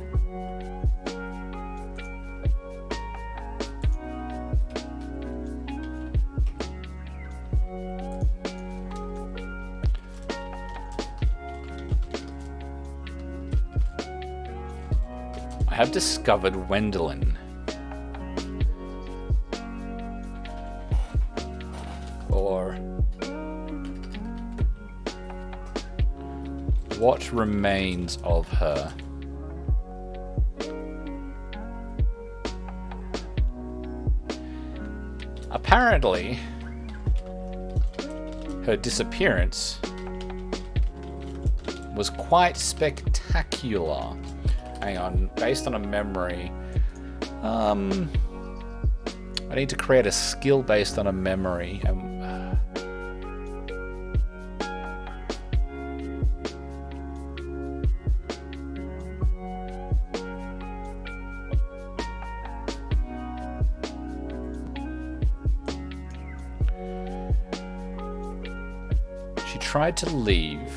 Speaker 1: I have discovered Wendelin. Or What remains of her? Apparently, her disappearance was quite spectacular. Hang on, based on a memory. I need to create a skill based on a memory. She tried to leave.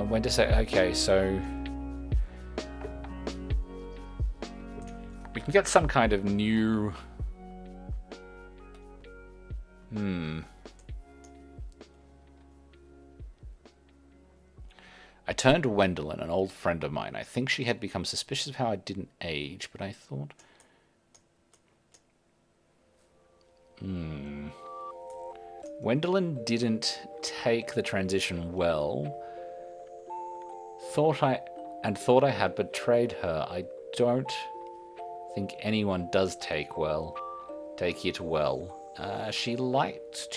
Speaker 1: When to say? Okay, so we can get some kind of new. I turned to Wendelin, an old friend of mine. I think she had become suspicious of how I didn't age, but I thought. Wendelin didn't take the transition well. Thought I had betrayed her. I don't think anyone does take it well. She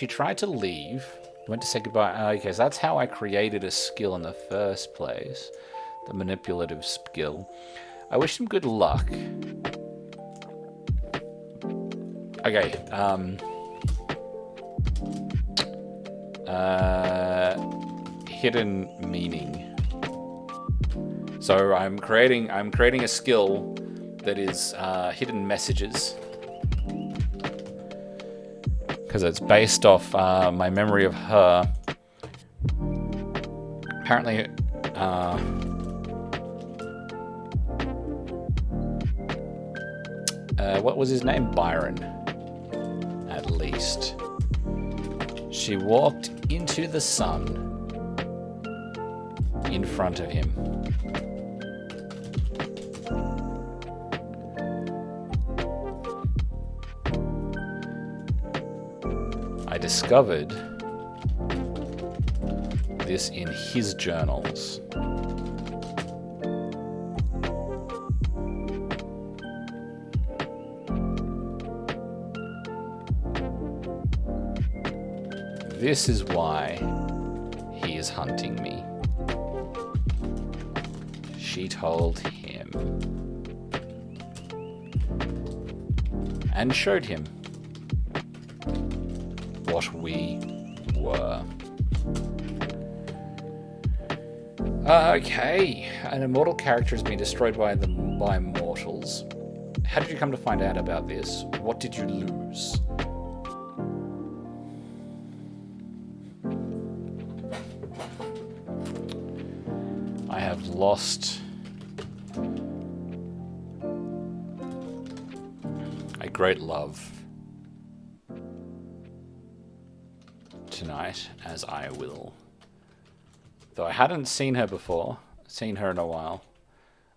Speaker 1: tried to leave. Went to say goodbye. Okay, so that's how I created a skill in the first place. The manipulative skill. I wish him good luck. Okay, hidden meaning. So I'm creating a skill that is hidden messages, because it's based off my memory of her. Apparently, what was his name? Byron, at least. She walked into the sun in front of him. I discovered this in his journals. This is why he is hunting me. She told him and showed him what we were. Okay, an immortal character has been destroyed by mortals. How did you come to find out about this? What did you lose? I have lost a great love tonight, as I will. Though I hadn't seen her in a while.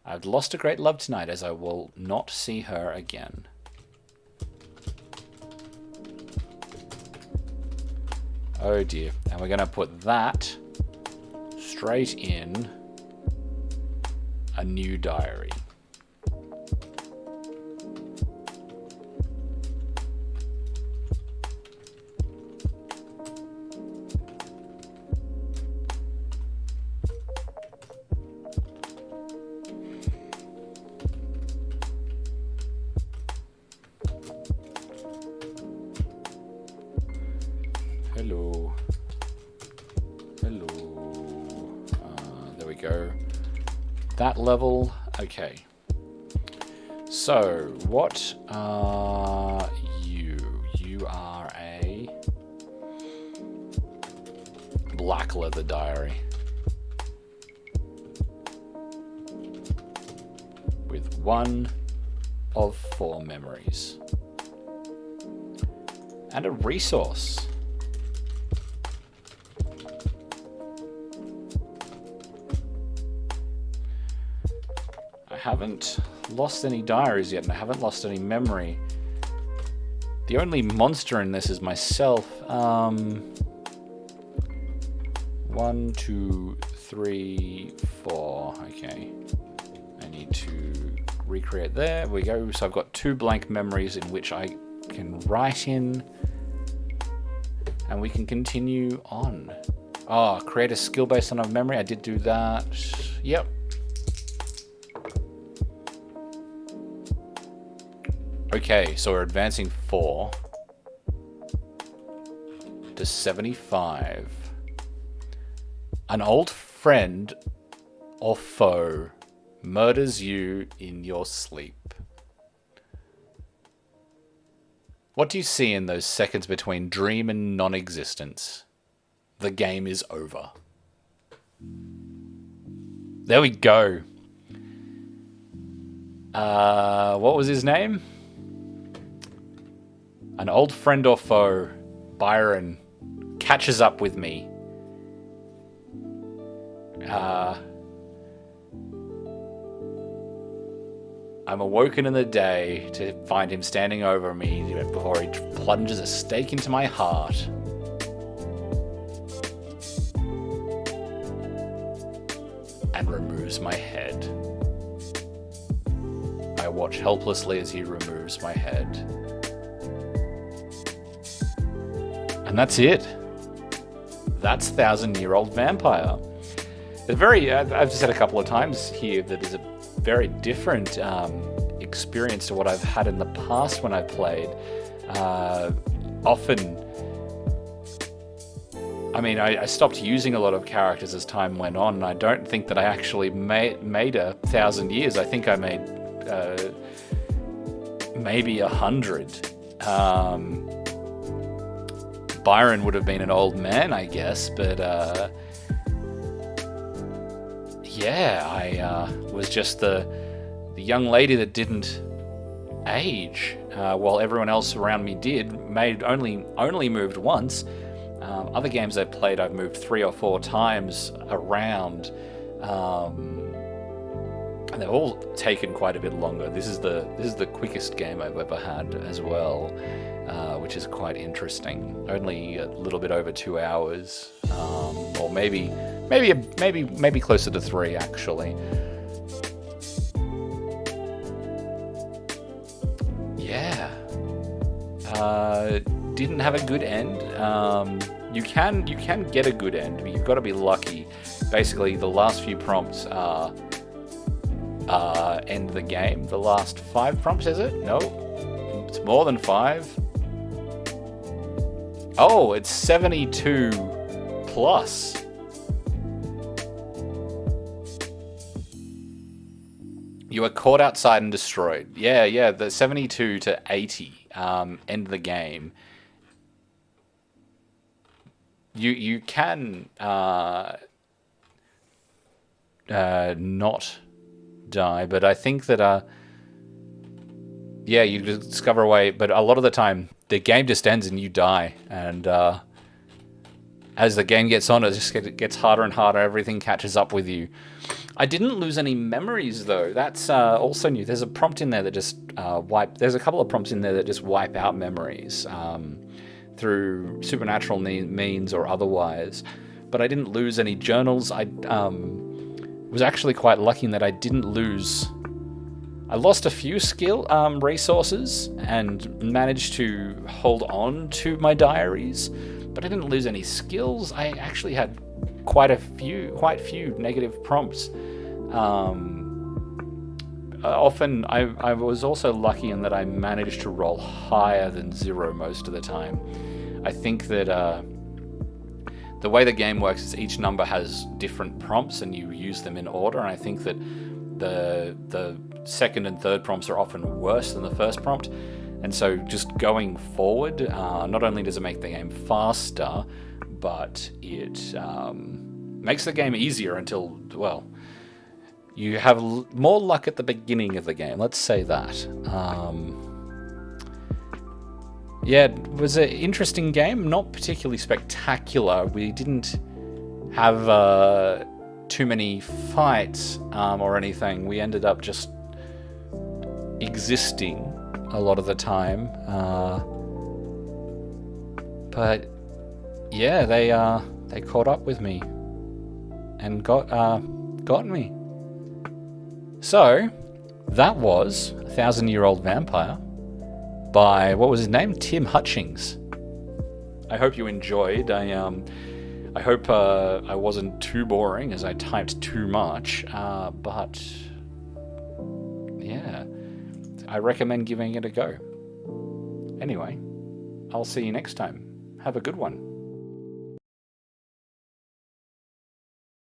Speaker 1: I've lost a great love tonight, as I will not see her again. Oh dear. And we're going to put that straight in a new diary. Hello. There we go. That level. Okay. So, what are you? You are a black leather diary. With 1 of 4 memories. And a resource. I haven't lost any diaries yet, and I haven't lost any memory. The only monster in this is myself. 1, 2, 3, 4. Okay. I need to recreate there. We go. So I've got 2 blank memories in which I can write in. And we can continue on. Oh, create a skill based on a memory. I did do that. Yep. Okay, so we're advancing 4 to 75. An old friend or foe murders you in your sleep. What do you see in those seconds between dream and non-existence? The game is over. There we go. What was his name? An old friend or foe, Byron, catches up with me. I'm awoken in the day to find him standing over me before he plunges a stake into my heart. And removes my head. I watch helplessly as he removes my head. And that's it. That's 1,000-Year-Old Vampire. I've said a couple of times here that is a very different experience to what I've had in the past when I played. Often, I stopped using a lot of characters as time went on, and I don't think that I actually made 1,000 years. I think I made maybe 100. Byron would have been an old man, I guess, but I was just the young lady that didn't age, while everyone else around me did. Only moved once. Other games I've played, I've moved 3 or 4 times around, and they've all taken quite a bit longer. This is the quickest game I've ever had as well, which is quite interesting. Only a little bit over 2 hours, or maybe closer to 3 actually. Yeah. Didn't have a good end. You can get a good end, but you've got to be lucky. Basically, the last few prompts are end the game. The last 5 prompts, is it? No, it's more than 5. Oh, it's 72 plus. You are caught outside and destroyed. Yeah, the 72 to 80 end the game. You can not die, but I think that you discover a way, but a lot of the time the game just ends and you die, and as the game gets on, it just gets harder and harder. Everything catches up with you. I didn't lose any memories though. That's also new. There's a prompt in there that just there's a couple of prompts in there that just wipe out memories through supernatural means or otherwise. But I didn't lose any journals. I was actually quite lucky in that I didn't lose. I lost a few skill resources and managed to hold on to my diaries, but I didn't lose any skills. I actually had quite few negative prompts. Often I was also lucky in that I managed to roll higher than 0 most of the time. I think that the way the game works is each number has different prompts and you use them in order, and I think that the second and third prompts are often worse than the first prompt. And so just going forward, not only does it make the game faster, but it makes the game easier until, well, you have more luck at the beginning of the game. Let's say that. It was an interesting game, not particularly spectacular. We didn't have too many fights or anything. We ended up just existing a lot of the time. But yeah, they caught up with me. and got me. So, that was 1,000-Year-Old Vampire by, what was his name? Tim Hutchings. I hope you enjoyed. I hope I wasn't too boring as I typed too much, but yeah, I recommend giving it a go. Anyway, I'll see you next time. Have a good one.